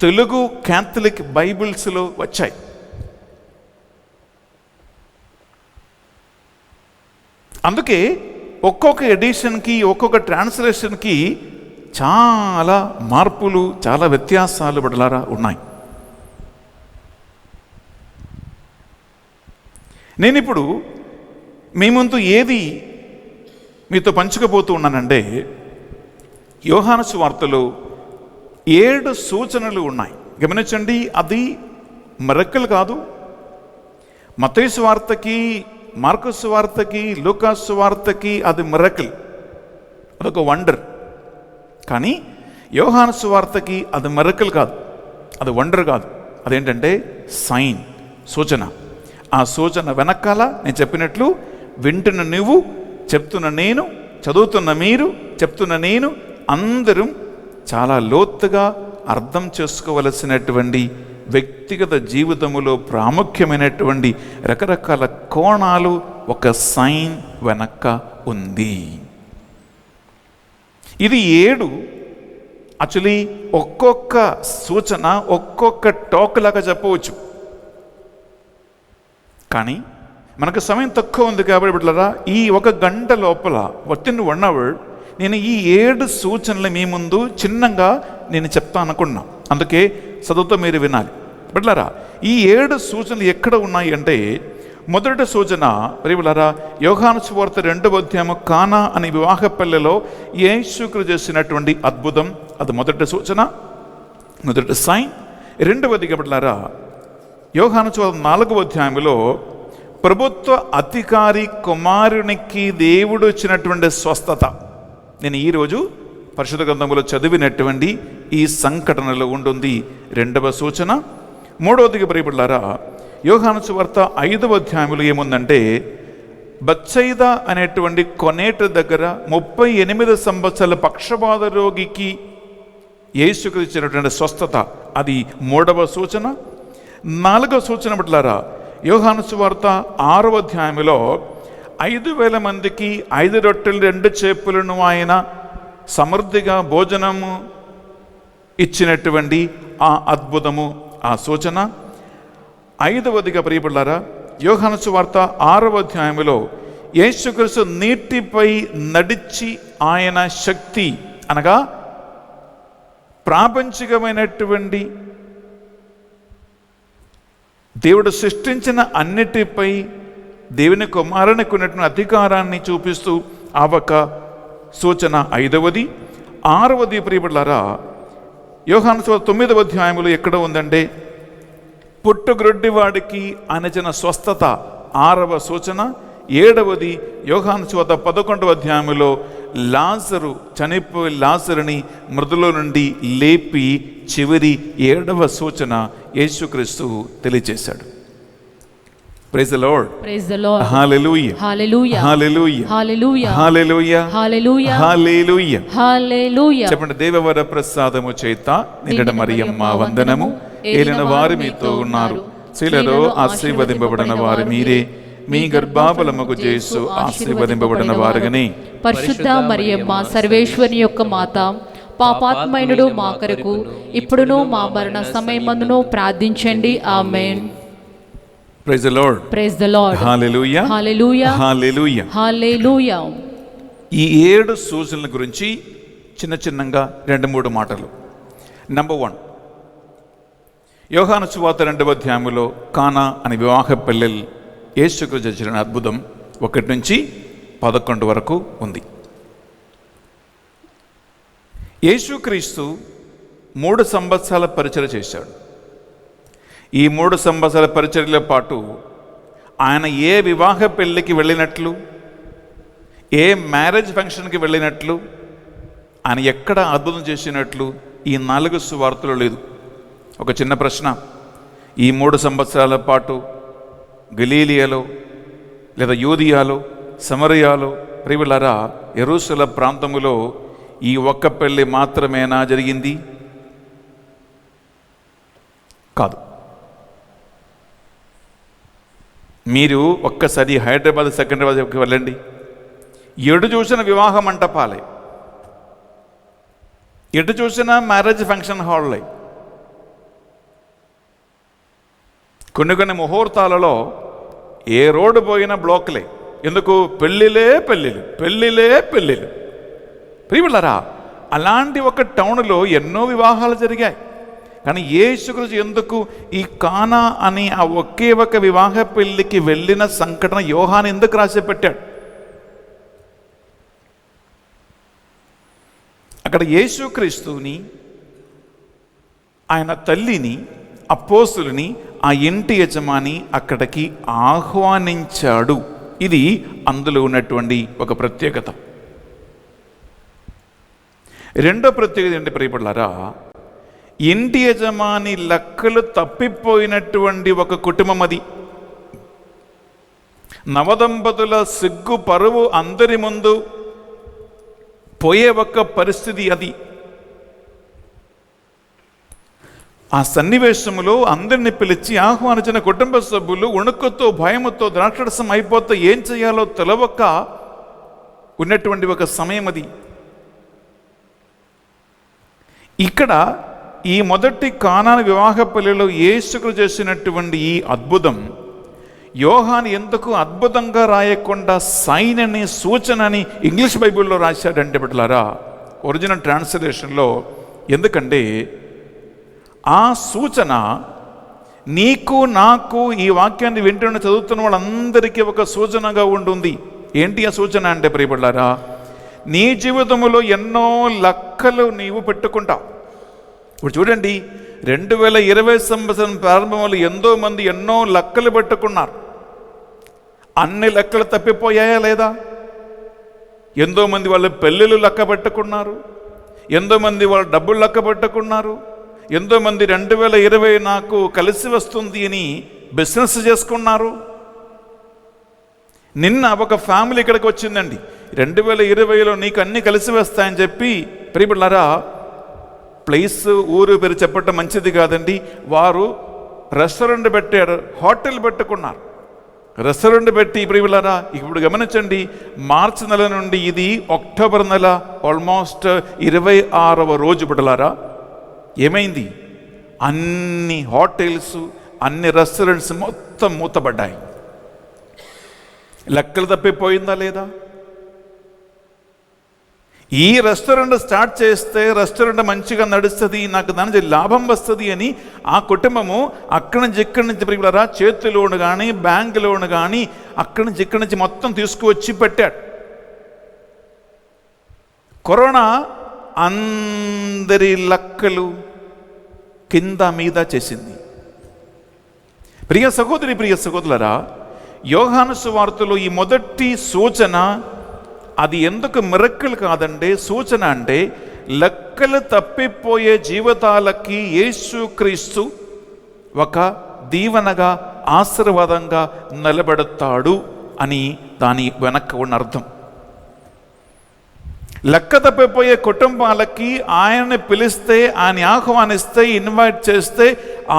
తెలుగు క్యాథలిక్ బైబిల్స్లో వచ్చాయి. అందుకే ఒక్కొక్క ఎడిషన్కి, ఒక్కొక్క ట్రాన్స్లేషన్కి చాలా మార్పులు, చాలా వ్యత్యాసాలు బిడ్డలారా ఉన్నాయి. నేను ఇప్పుడు మీ ముందు ఏది మీతో పంచుకోబోతూ ఉన్నానంటే, యోహాను సువార్తలో 7 సూచనలు ఉన్నాయి. గమనించండి, అది మిరకిల్ కాదు. మత్తయి సువార్తకి, మార్కు సువార్తకి, లూకా సువార్తకి అది మిరకిల్, అదొక వండర్. కానీ యోహాను సువార్తకి అది మిరకిల్ కాదు, అది వండర్ కాదు. అదేంటంటే సైన్, సూచన. ఆ సూచన వెనకాల నేను చెప్పినట్లు వింటున్న నువ్వు, చెప్తున్న నేను, చదువుతున్న మీరు, చెప్తున్న నేను, అందరం చాలా లోతుగా అర్థం చేసుకోవలసినటువంటి వ్యక్తిగత జీవితములో ప్రాముఖ్యమైనటువంటి రకరకాల కోణాలు ఒక సైన్ వెనక ఉంది. ఇది 7 యాక్చువల్లీ ఒక్కొక్క సూచన ఒక్కొక్క టాక్ లాగా చెప్పవచ్చు. కానీ మనకు సమయం తక్కువ ఉంది కాబట్టి బిడ్డలారా, ఈ 1 గంట లోపల within 1 hour నేను ఈ 7 సూచనలు మీ ముందు చిన్నగా నేను చెప్తాను అనుకున్నా. అందుకే చదువుతో మీరు వినాలి. బిడ్డలారా, ఈ 7 సూచనలు ఎక్కడ ఉన్నాయి అంటే, మొదటి సూచన ప్రియులారా యోహాను సువార్త 2వ అధ్యాయము కానా అనే వివాహ పల్లెలో యేసుక్రీస్తు చేసినటువంటి అద్భుతం. అది మొదటి సూచన, మొదటి సైన్. రెండవదిగా బిడ్డలారా, యోహాను సువార్త 4వ అధ్యాయంలో ప్రభుత్వ అధికారి కుమారునికి దేవుడు ఇచ్చినటువంటి స్వస్థత నేను ఈరోజు పరిశుద్ధ గ్రంథంలో చదివినటువంటి ఈ సంఘటనలో ఉంటుంది. రెండవ సూచన. మూడవదిగా ప్రియబిడ్డలారా, యోహాను సువార్త 5వ అధ్యాయంలో ఏముందంటే, బత్సయిదా అనేటువంటి కొనేట దగ్గర 38 సంవత్సరాల పక్షవాత రోగికి యేసుకు ఇచ్చినటువంటి స్వస్థత, అది మూడవ సూచన. 4వ సూచన బిడ్డలారా, యోహాను సువార్త 6వ అధ్యాయంలో 5,000 మందికి 5 రొట్టెలు 2 చేపలను ఆయన సమృద్ధిగా భోజనము ఇచ్చినటువంటి ఆ అద్భుతము, ఆ సూచన. 5వదిగా ప్రియబిడ్డలారా, యోహాను సువార్త 6వ అధ్యాయంలో యేసుక్రీస్తు నీటిపై నడిచి ఆయన శక్తి అనగా ప్రాపంచికమైనటువంటి దేవుడు సృష్టించిన అన్నిటిపై దేవుని కుమారునికి ఉన్నటువంటి అధికారాన్ని చూపిస్తూ ఆ ఒక సూచన 5వది. 6వది ప్రియబిడ్డలారా, యోహాను సువార్త 9వ అధ్యాయంలో ఎక్కడ ఉందంటే, పుట్టుగ్రొడ్డివాడికి అనచిన స్వస్థత, 6వ సూచన. 7వది యోహాను సువార్త 11వ అధ్యాయంలో లాజరు, చనిపోయి లాజరుని మృదులో నుండి లేపి చివరి 7వ సూచన యేసుక్రీస్తు తెలియజేశాడు. Praise the Lord. Praise the Lord. Hallelujah. Hallelujah. Hallelujah. Hallelujah. Hallelujah. Hallelujah. Hallelujah. Hallelujah. చెప్పండి. దేవవర ప్రసాదము చేత నిండిన మరియమ్మ వందనము, ఏలిన వారు మీతో ఉన్నారు, స్త్రీలలో ఆశీర్వదింపబడిన వారు మీరే, మీ గర్భఫలముకు యేసు ఆశీర్వదింపబడిన వారుగని. పరిశుద్ధ మరియమ్మ సర్వేశ్వరుని యొక్క మాత, పాపాత్మైనుడు మా కొరకు ఇప్పుడును మా మరణ సమయమందును ప్రార్థించండి. Amen. Praise the Lord. Praise the Lord. Hallelujah. Hallelujah. Hallelujah. Hallelujah. ఈ 7 సూచనల గురించి చిన్నగా 2-3 మాటలు. నంబర్ 1, యోహాను సువార్త 2వ అధ్యాయంలో కానా అనే వివాహ పెళ్ళిల్ యేసుక్రీస్తు చేసిన అద్భుతం 1 నుంచి 11 వరకు ఉంది. యేసుక్రీస్తు 3 సంవత్సరాల పరిచర్య చేశాడు. ఈ 3 సంవత్సరాల పరిచర్యలో పాటు ఆయన ఏ వివాహ పెళ్ళికి వెళ్ళినట్లు, ఏ మ్యారేజ్ ఫంక్షన్కి వెళ్ళినట్లు, ఆయన ఎక్కడ అద్భుతం చేసినట్లు ఈ 4 సువార్తలు లేదు. ఒక చిన్న ప్రశ్న. ఈ 3 సంవత్సరాల పాటు గలీలియాలో లేదా యూదియాలో సమరయాలో ప్రియులారా యెరూషలేము ప్రాంతములో ఈ ఒక్క పెళ్ళి మాత్రమేనా జరిగింది? కాదు. మీరు ఒక్కసారి హైదరాబాద్ సికింద్రాబాద్కి వెళ్ళండి, ఎటు చూసిన వివాహ మంటపాలే, ఎటు చూసిన మ్యారేజ్ ఫంక్షన్ హాల్లే. కొన్ని ముహూర్తాలలో ఏ రోడ్డు పోయినా బ్లాక్లే. ఎందుకు? పెళ్ళిలే పెళ్ళిళ్ళు, పెళ్ళిలే పెళ్ళిళ్ళు. ప్రియులారా, అలాంటి ఒక టౌన్లో ఎన్నో వివాహాలు జరిగాయి. కానీ యేసుక్రీస్తు ఎందుకు ఈ కానా అని ఆ ఒకే ఒక వివాహ పెళ్ళికి వెళ్ళిన సంఘటన యోహాను ఎందుకు రాసి పెట్టాడు? అక్కడ యేసుక్రీస్తుని, ఆయన తల్లిని, అపోస్తులని, ఆ ఇంటి యజమాని అక్కడికి ఆహ్వానించాడు. ఇది అందులో ఉన్నటువంటి ఒక ప్రత్యేకత. రెండో ప్రత్యేకత ఏంటి ప్రియపడలారా? ఇంటి యజమాని లెక్కలు తప్పిపోయినటువంటి ఒక కుటుంబం అది. నవదంపతుల సిగ్గు పరువు అందరి ముందు పోయే ఒక పరిస్థితి అది. ఆ సన్నివేశంలో అందరిని పిలిచి ఆహ్వానించిన కుటుంబ సభ్యులు వణుకుతో భయముతో ద్రాక్షరసం అయిపోతే ఏం చేయాలో తెలవక ఉన్నటువంటి ఒక సమయం అది. ఇక్కడ ఈ మొదటి కానా వివాహ పెళ్లిలో యేసుక్రీస్తు చేసినటువంటి ఈ అద్భుతం యోహాను ఎందుకు అద్భుతంగా రాయకుండా సైన్ అని, సూచన అని ఇంగ్లీష్ బైబిల్లో రాశాడంటే బిడ్డలారా, ఒరిజినల్ ట్రాన్స్లేషన్లో, ఎందుకంటే ఆ సూచన నీకు నాకు ఈ వాక్యాన్ని వింటున్న చదువుతున్న వాళ్ళందరికీ ఒక సూచనగా ఉంటుంది. ఏంటి ఆ సూచన అంటే ప్రియబడ్లారా, నీ జీవితంలో ఎన్నో లెక్కలు నీవు పెట్టుకుంటావు. ఇప్పుడు చూడండి, 2020 సంవత్సరం ప్రారంభంలో ఎంతో మంది ఎన్నో లెక్కలు పెట్టుకున్నారు. అన్ని లెక్కలు తప్పిపోయాయా లేదా? ఎంతో మంది వాళ్ళ పెళ్ళిళ్ళు లెక్క పెట్టుకున్నారు, ఎంతో మంది వాళ్ళ డబ్బులు లెక్క పెట్టుకున్నారు, ఎంతోమంది 2020 నాకు కలిసి వస్తుంది అని బిజినెస్ చేసుకున్నారు. నిన్న ఒక ఫ్యామిలీ ఇక్కడికి వచ్చిందండి. 2020లో నీకు అన్నీ కలిసి వస్తాయని చెప్పి, ప్రియబిడ్డలారా, ప్లేస్ ఊరు పేరు చెప్పటం మంచిది కాదండి. వారు రెస్టారెంట్ పెట్టారు, హోటల్ పెట్టుకున్నారు. రెస్టారెంట్ పెట్టి, ప్రియబిడ్డలారా, ఇప్పుడు గమనించండి, మార్చి నెల నుండి ఇది అక్టోబర్ నెల, ఆల్మోస్ట్ 26వ రోజు. బిడ్డలారా, ఏమైంది? అన్ని హోటల్స్, అన్ని రెస్టారెంట్స్ మొత్తం మూతబడ్డాయి. లెక్కలు తప్పిపోయిందా లేదా? ఈ రెస్టారెంట్ స్టార్ట్ చేస్తే రెస్టారెంట్ మంచిగా నడుస్తుంది, నాకు దాని నుంచి లాభం వస్తుంది అని ఆ కుటుంబము అక్కడి నుంచి ఇక్కడి నుంచి ప్రియబిడ్డలారా చేతి లోన్ కానీ బ్యాంక్ లోన్ కానీ అక్కడి నుంచి ఇక్కడి నుంచి మొత్తం తీసుకువచ్చి పెట్టాడు. కరోనా అందరి లెక్కలు కింద మీద చేసింది. ప్రియ సహోదరి, ప్రియ సహోదరులారా, యోహాను సువార్తలో ఈ మొదటి సూచన, అది ఎందుకు మిరక్కలు కాదండి, సూచన అంటే లెక్కలు తప్పిపోయే జీవితాలకి యేసుక్రీస్తు ఒక దీవెనగా, ఆశీర్వాదంగా నిలబెడతాడు అని దాని వెనక్కి ఉన్న అర్థం. లెక్క తప్పిపోయే కుటుంబాలకి ఆయన్ని పిలిస్తే, ఆయన ఆహ్వానిస్తే, ఇన్వైట్ చేస్తే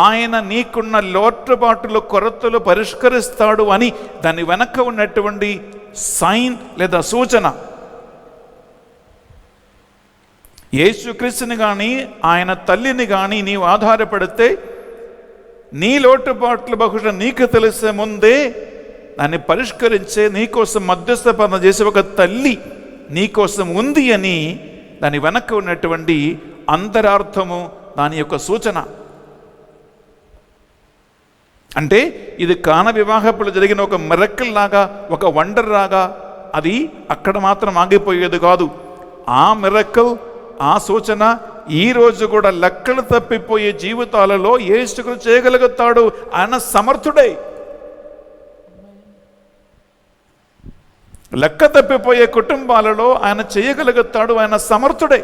ఆయన నీకున్న లోటుబాటులు, కొరతలు పరిష్కరిస్తాడు అని దాని వెనక ఉన్నటువంటి సైన్ లేదా సూచన. యేసుక్రీస్తుని కానీ ఆయన తల్లిని కానీ నీవు ఆధారపడితే నీ లోటుబాట్లు బహుశా నీకు తెలిసే ముందే దాన్ని పరిష్కరించే, నీకోసం మధ్యస్థపన చేసే ఒక తల్లి నీకోసం ఉంది అని దాని వెనక ఉన్నటువంటి అంతరార్థము, దాని యొక్క సూచన. అంటే ఇది కాన వివాహప్పుడు జరిగిన ఒక మిరకిల్ లాగా, ఒక వండర్ లాగా అది అక్కడ మాత్రం ఆగిపోయేది కాదు. ఆ మిరకిల్, ఆ సూచన ఈరోజు కూడా లెక్కలు తప్పిపోయే జీవితాలలో యేసుకు చేయగలుగుతాడు. ఆయన సమర్థుడే. లెక్క తప్పిపోయే కుటుంబాలలో ఆయన చేయగలుగుతాడు, ఆయన సమర్థుడే.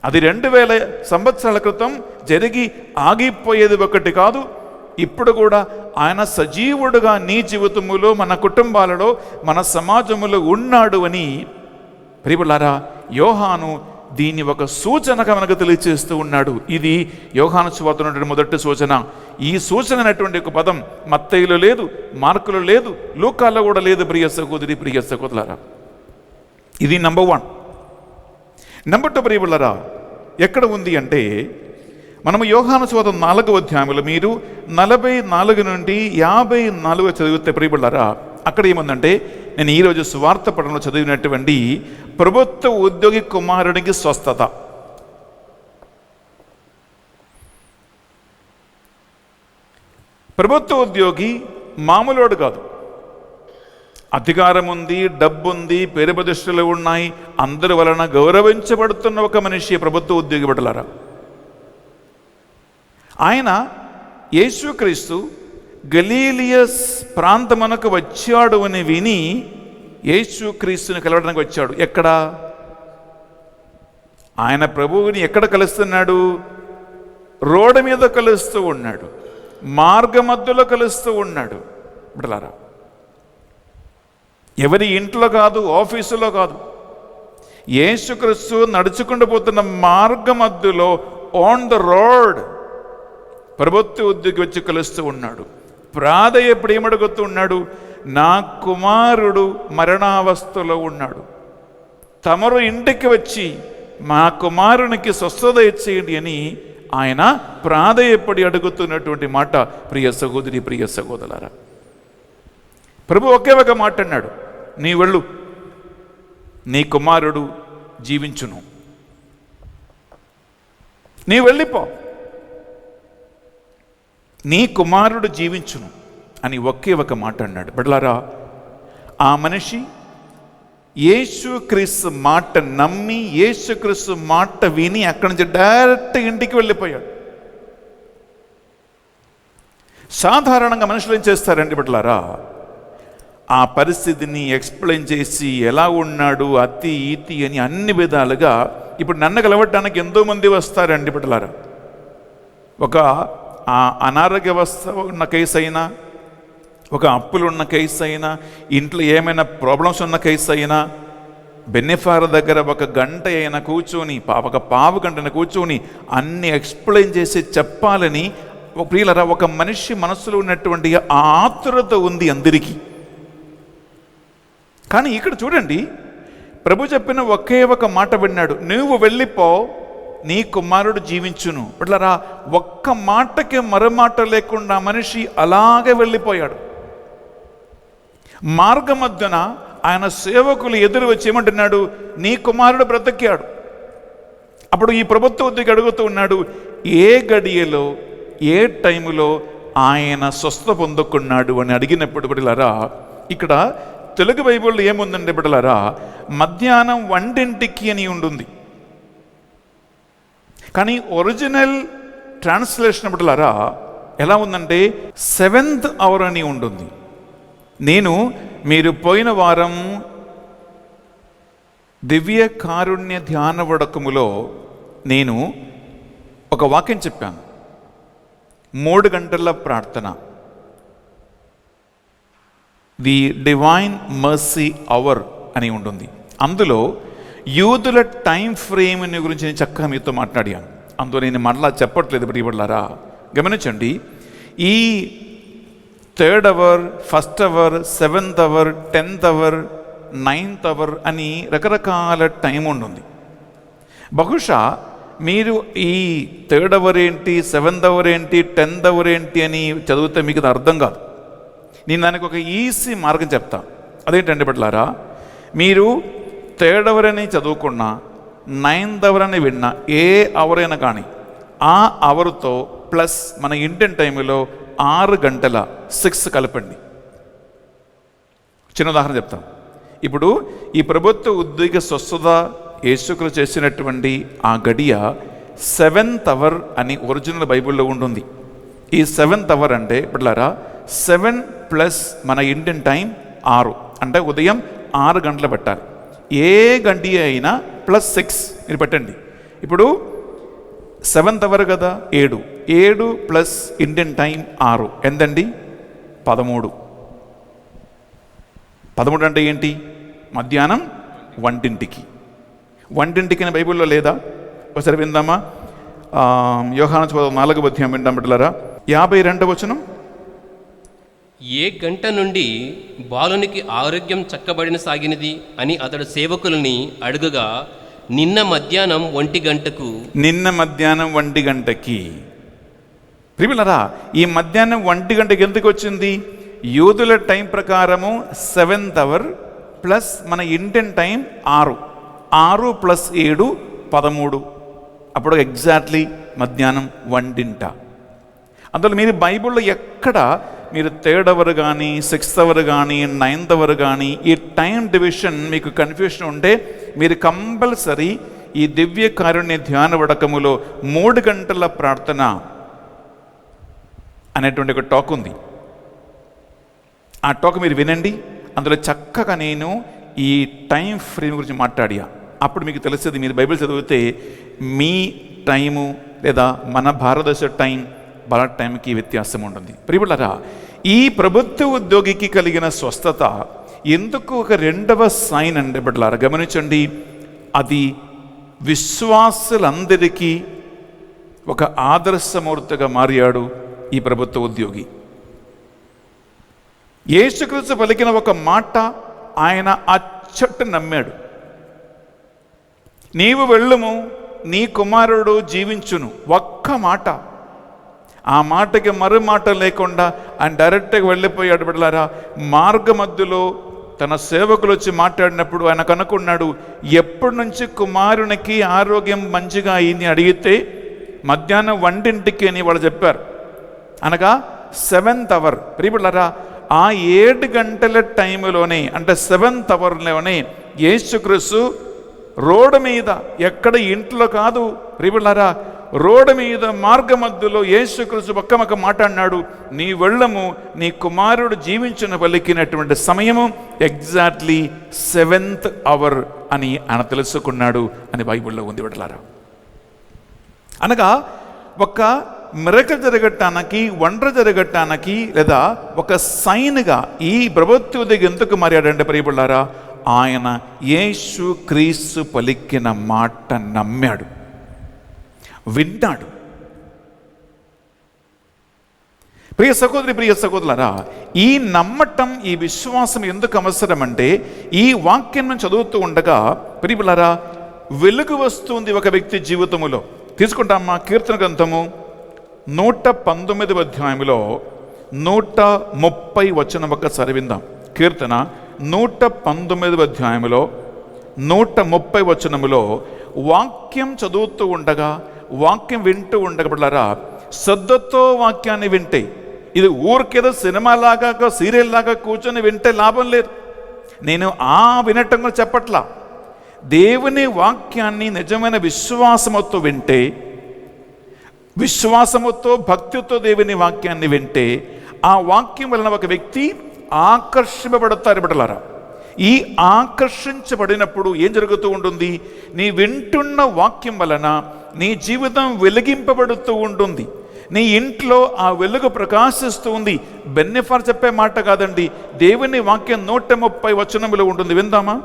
అది 2000 సంవత్సరాల క్రితం జరిగి ఆగిపోయేది ఒకటి కాదు. ఇప్పుడు కూడా ఆయన సజీవుడుగా నీ జీవితములో, మన కుటుంబాలలో, మన సమాజములో ఉన్నాడు అని ప్రియబిడ్డలారా యోహాను దీన్ని ఒక సూచనగా మనకు తెలియజేస్తూ ఉన్నాడు. ఇది యోహాను సువార్తలో మొదటి సూచన. ఈ సూచన అనేటువంటి ఒక పదం మత్తయిలో లేదు, మార్కులో లేదు, లూకాలో కూడా లేదు. ప్రియ సహోదరి, ప్రియ సహోదరులారా, ఇది నంబర్ 1. నంబర్ 2 ప్రియబిడ్డలారా, ఎక్కడ ఉంది అంటే మనము యోహాను సువార్త 4వ అధ్యాయంలో మీరు 44 నుండి 54 చదివితే ప్రియబిడ్డలారా, అక్కడ ఏముందంటే, నేను ఈరోజు సువార్త పఠనంలో చదివినటువంటి ప్రభుత్వ ఉద్యోగి కుమారునికి స్వస్థత. ప్రభుత్వ ఉద్యోగి మామూలుడు కాదు. అధికారం ఉంది, డబ్బు ఉంది, పేరు ప్రతిష్టలు ఉన్నాయి, అందరి వలన గౌరవించబడుతున్న ఒక మనిషి ప్రభుత్వ ఉద్యోగి. బిడ్డలారా, ఆయన యేసుక్రీస్తు గలీలియస్ ప్రాంతమునకు వచ్చాడు అని విని యేసుక్రీస్తుని కలవడానికి వచ్చాడు. ఎక్కడ? ఆయన ప్రభువుని ఎక్కడ కలుస్తున్నాడు? రోడ్డు మీద కలుస్తూ ఉన్నాడు, మార్గ మధ్యలో కలుస్తూ ఉన్నాడు. బిడ్డలారా, ఎవరి ఇంట్లో కాదు, ఆఫీసులో కాదు, యేసుక్రీస్తు నడుచుకుంటూ పోతున్న మార్గ మధ్యలో, ఆన్ ద రోడ్ ప్రభుత్వ ఉద్యోగి వచ్చి కలుస్తూ ఉన్నాడు. ప్రాధేయప్పుడు ఏమడుగుతూ ఉన్నాడు? నా కుమారుడు మరణావస్థలో ఉన్నాడు, తమరు ఇంటికి వచ్చి మా కుమారునికి స్వస్థత ఇచ్చేయండి అని ఆయన ప్రాధేయపడి అడుగుతున్నటువంటి మాట. ప్రియ సహోదరి, ప్రియ సహోదరులారా, ప్రభు ఒకే ఒక మాట అన్నాడు, నీ వెళ్ళు, నీ కుమారుడు జీవించును, నీ వెళ్ళిపో, నీ కుమారుడు జీవించును అని ఒకే ఒక మాట అన్నాడు. బిడ్డలారా, ఆ మనిషి యేసుక్రీస్తు మాట నమ్మి యేసుక్రీస్తు మాట విని అక్కడి నుంచి డైరెక్ట్ ఇంటికి వెళ్ళిపోయాడు. సాధారణంగా మనుషులు ఏం చేస్తారండి బిడ్డలారా, ఆ పరిస్థితిని ఎక్స్ప్లెయిన్ చేసి ఎలా ఉన్నాడు అతి ఈతి అని అన్ని విధాలుగా. ఇప్పుడు నన్ను కలవటానికి ఎంతోమంది వస్తారండి బిడ్డలారా. ఒక అనారోగ్య వ్యవస్థ ఉన్న కేసు అయినా, ఒక అప్పులు ఉన్న కేసు అయినా, ఇంట్లో ఏమైనా ప్రాబ్లమ్స్ ఉన్న కేసు అయినా, బెనిఫార్ దగ్గర ఒక గంట అయినా కూర్చొని, ఒక పావు గంటన కూర్చొని అన్ని ఎక్స్ప్లెయిన్ చేసి చెప్పాలని ప్రియులరా ఒక మనిషి మనసులో ఉన్నటువంటి ఆ ఆతురత ఉంది అందరికీ. కానీ ఇక్కడ చూడండి, ప్రభు చెప్పిన ఒకే ఒక మాట విన్నాడు, నువ్వు వెళ్ళిపో, నీ కుమారుడు జీవించును. బిడ్డలారా ఒక్క మాటకి మరో మాట లేకుండా మనిషి అలాగే వెళ్ళిపోయాడు. మార్గ మధ్యన ఆయన సేవకులు ఎదురు వచ్చి ఏమంటున్నాడు, నీ కుమారుడు బ్రతికాడు. అప్పుడు ఈ ప్రభుత్వ ఉద్యోగి అడుగుతూ ఉన్నాడు, ఏ గడియలో ఏ టైములో ఆయన స్వస్థ పొందుకున్నాడు అని అడిగినప్పుడు బిడ్డలారా, ఇక్కడ తెలుగు బైబిల్లో ఏముందండి బిడ్డలారా, మధ్యాహ్నం 1 అని ఉంటుంది. కానీ ఒరిజినల్ ట్రాన్స్లేషన్ బిడ్డలారా ఎలా ఉందంటే 7th hour అని ఉంటుంది. మీరు పోయిన వారం దివ్య కారుణ్య ధ్యాన వడకములో నేను ఒక వాక్యం చెప్పాను, 3 గంటల ప్రార్థన, ది డివైన్ మర్సీ అవర్ అని ఉంటుంది. అందులో యూదుల టైం ఫ్రేమ్ని గురించి నేను చక్కగా మీతో మాట్లాడాను. అందులో నేను మళ్ళా చెప్పట్లేదు. ఇప్పుడు ఇవ్వడారా గమనించండి, ఈ 3rd hour, 1st hour, 7th hour, 10th hour, 9th hour అని రకరకాల టైం ఉంటుంది. బహుశా మీరు ఈ 3rd hour ఏంటి, 7th hour ఏంటి, 10th hour ఏంటి అని చదివితే మీకు అది అర్థం కాదు. నేను దానికి ఒక ఈజీ మార్గం చెప్తా. అదేంటంటే బిడ్డలారా, మీరు 3rd hour అని చదువుకున్నా, 9th hour అని విన్నా, ఏ అవర్ అయినా కానీ ఆ అవర్తో ప్లస్ మన ఇండియన్ టైంలో 6 గంటల 6 కలపండి. చిన్న ఉదాహరణ చెప్తాం. ఇప్పుడు ఈ ప్రభుత్వ ఉద్యోగ స్వస్థత యేసుక్రీస్తు చేసినటువంటి ఆ గడియ 7th hour అని ఒరిజినల్ బైబిల్లో ఉంటుంది. ఈ 7th hour అంటే బిడ్డలారా 7 ప్లస్ మన ఇండియన్ టైం 6 అంటే ఉదయం 6 గంటలు పెట్టాలి. ఏ గంట అయినా ప్లస్ 6 మీరు పెట్టండి. ఇప్పుడు 7th hour కదా, 7 ప్లస్ ఇండియన్ టైం 6 ఎంతండి? 13. 13 అంటే ఏంటి? మధ్యాహ్నం 1 అని బైబిల్లో లేదా? ఒకసారి విందామా? యోహాను 4వ విందాం బిడ్డలారా. 52వ వచనం, ఏ గంట నుండి బాలునికి ఆరోగ్యం చక్కబడిన సాగినది అని అతడు సేవకులని అడుగగా, నిన్న మధ్యాహ్నం 1 గంటకు. నిన్న మధ్యాహ్నం 1 గంటకి. ప్రియులారా, ఈ మధ్యాహ్నం 1 గంటకి ఎందుకు వచ్చింది? యూదుల టైం ప్రకారము 7th hour ప్లస్ మన ఇండియన్ టైం 6 ప్లస్ 7 13. అప్పుడు ఎగ్జాక్ట్లీ మధ్యాహ్నం 1. అందులో మీరు బైబిల్లో ఎక్కడ మీరు 3rd hour కానీ 6th hour కానీ 9th hour కానీ ఈ టైం డివిజన్ మీకు కన్ఫ్యూషన్ ఉంటే మీరు కంపల్సరీ ఈ దివ్య కారుణ్య ధ్యాన వడకములో 3 గంటల ప్రార్థన అనేటువంటి ఒక టాక్ ఉంది. ఆ టాక్ మీరు వినండి. అందులో చక్కగా నేను ఈ టైం ఫ్రేమ్ గురించి మాట్లాడా. అప్పుడు మీకు తెలిసేది, మీరు బైబిల్ చదివితే మీ టైము లేదా మన భారతదేశ టైం భారత టైంకి వ్యత్యాసం ఉంటుంది. ప్రియులారా, ఈ ప్రభుత్వ ఉద్యోగికి కలిగిన స్వస్థత ఎందుకు ఒక 2వ సైన్ అంటే బిడ్డలారా గమనించండి, అది విశ్వాసులందరికీ ఒక ఆదర్శమూర్తిగా మారాడు ఈ ప్రభుత్వ ఉద్యోగి. యేసుక్రీస్తు పలికిన ఒక మాట ఆయన అచ్చట నమ్మాడు. నీవు వెళ్ళుము, నీ కుమారుడు జీవించును. ఒక్క మాట. ఆ మాటకి మరో మాట లేకుండా ఆయన డైరెక్ట్గా వెళ్ళిపోయాడు. బిడ్డలారా, మార్గ మధ్యలో తన సేవకులు వచ్చి మాట్లాడినప్పుడు ఆయన కనుక్కున్నాడు, ఎప్పటి నుంచి కుమారునికి ఆరోగ్యం మంచిగా అయింది అడిగితే మధ్యాహ్నం 1 అని వాళ్ళు చెప్పారు. అనగా 7th hour. ప్రియులారా, ఆ 7 గంటల టైంలోనే అంటే 7th hourలోనే యేసుక్రీస్తు రోడ్డు మీద, ఎక్కడ ఇంట్లో కాదు ప్రియులారా, రోడ్డు మీద మార్గ మధ్యలో యేసుక్రీస్తు ఒక్క మాట అన్నాడు, నీ వెళ్ళము, నీ కుమారుడు జీవించిన పలికినటువంటి సమయము ఎగ్జాక్ట్లీ 7th అవర్ అని ఆయన తెలుసుకున్నాడు అని బైబిల్లో ఉంది బిడ్డలారా. అనగా ఒక మిరకల్ జరగటానికి, వండర్ జరగటానికి, లేదా ఒక సైన్గా ఈ ప్రభుత్వ దగ్గర ఎందుకు మారాడంటే ప్రియబిడ్డలారా, ఆయన యేసు క్రీస్తు పలికిన మాట నమ్మాడు, విన్నాడు. ప్రియ సహోదరి, ప్రియ సహోదరులారా, ఈ నమ్మటం, ఈ విశ్వాసం ఎందుకు అవసరం అంటే, ఈ వాక్యం చదువుతూ ఉండగా ప్రియబిడ్డలారా వెలుగు వస్తుంది ఒక వ్యక్తి జీవితములో. తీసుకుంటామా కీర్తన గ్రంథము 119వ అధ్యాయంలో 130 వచనం ఒకసారి విందాం. కీర్తన 119వ అధ్యాయంలో 130 వచనములో వాక్యం చదువుతూ ఉండగా, వాక్యం వింటూ ఉండగా బిడ్డలారా, శ్రద్ధతో వాక్యాన్ని వింటే, ఇది ఊరికేదో సినిమాలాగా, సీరియల్ లాగా కూర్చొని వింటే లాభం లేదు. నేను వినటం కూడా చెప్పట్లా. దేవుని వాక్యాన్ని నిజమైన విశ్వాసముతో వింటే, విశ్వాసముతో భక్తితో దేవుని వాక్యాన్ని వింటే, ఆ వాక్యం వలన ఒక వ్యక్తి ఆకర్షింపబడతారు బిడ్డలారా. ఈ ఆకర్షించబడినప్పుడు ఏం జరుగుతూ ఉంటుంది? నీ వింటున్న వాక్యం వలన నీ జీవితం వెలిగింపబడుతూ ఉంటుంది, నీ ఇంట్లో ఆ వెలుగు ప్రకాశిస్తూ ఉంది. బెన్నెఫార్ చెప్పే మాట కాదండి, దేవుని వాక్యం 130 వచనములో ఉంటుంది. విందామా?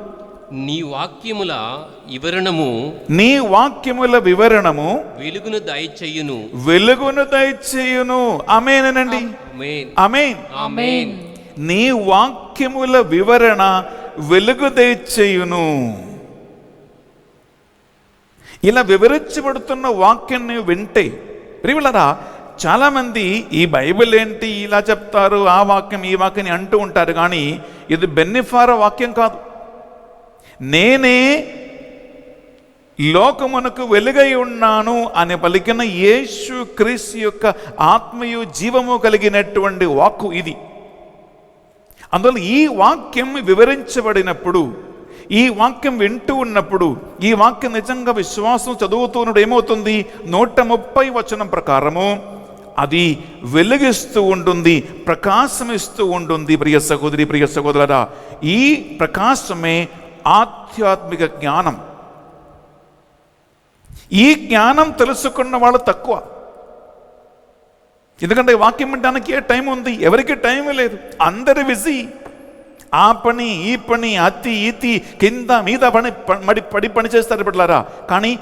నీ వాక్యముల వివరణము, నీ వాక్యముల వివరణము వెలుగును దయచేయును, వెలుగును దయచేయును. ఆమేనండి, ఆమేన్, ఆమేన్. నీ వాక్యముల వివరణ వెలుగు దయచేయును. ఇలా వివరించబడుతున్న వాక్యాన్ని వింటే ప్రియులారా, చాలామంది ఈ బైబిల్ ఏంటి ఇలా చెప్తారు, ఆ వాక్యం ఈ వాక్యం అంటూ ఉంటారు, కానీ ఇది బెన్నెఫార్ వాక్యం కాదు. నేనే లోకమునకు వెలుగై ఉన్నాను అని పలికిన యేసు క్రీస్తు యొక్క ఆత్మయు జీవము కలిగినటువంటి వాక్కు ఇది. అందువల్ల ఈ వాక్యం వివరించబడినప్పుడు, ఈ వాక్యం వింటూ ఉన్నప్పుడు, ఈ వాక్యం నిజంగా విశ్వాసం చదువుతున్నప్పుడు ఏమవుతుంది? 130 వచనం ప్రకారము అది వెలుగిస్తూ ఉంటుంది, ప్రకాశమిస్తూ ఉంటుంది. ప్రియ సహోదరి, ప్రియ సహోదరులారా, ఈ ప్రకాశమే ఆధ్యాత్మిక జ్ఞానం. ఈ జ్ఞానం తెలుసుకున్న వాళ్ళు తక్కువ. ఎందుకంటే వాక్యం వినడానికి టైం ఉంది, ఎవరికి టైం లేదు, అందరు బిజీ. ఆ పని, ఈ పని, అతి ఇతి, కింద మీద పని చేస్తారు బిడ్డలారా. కానీ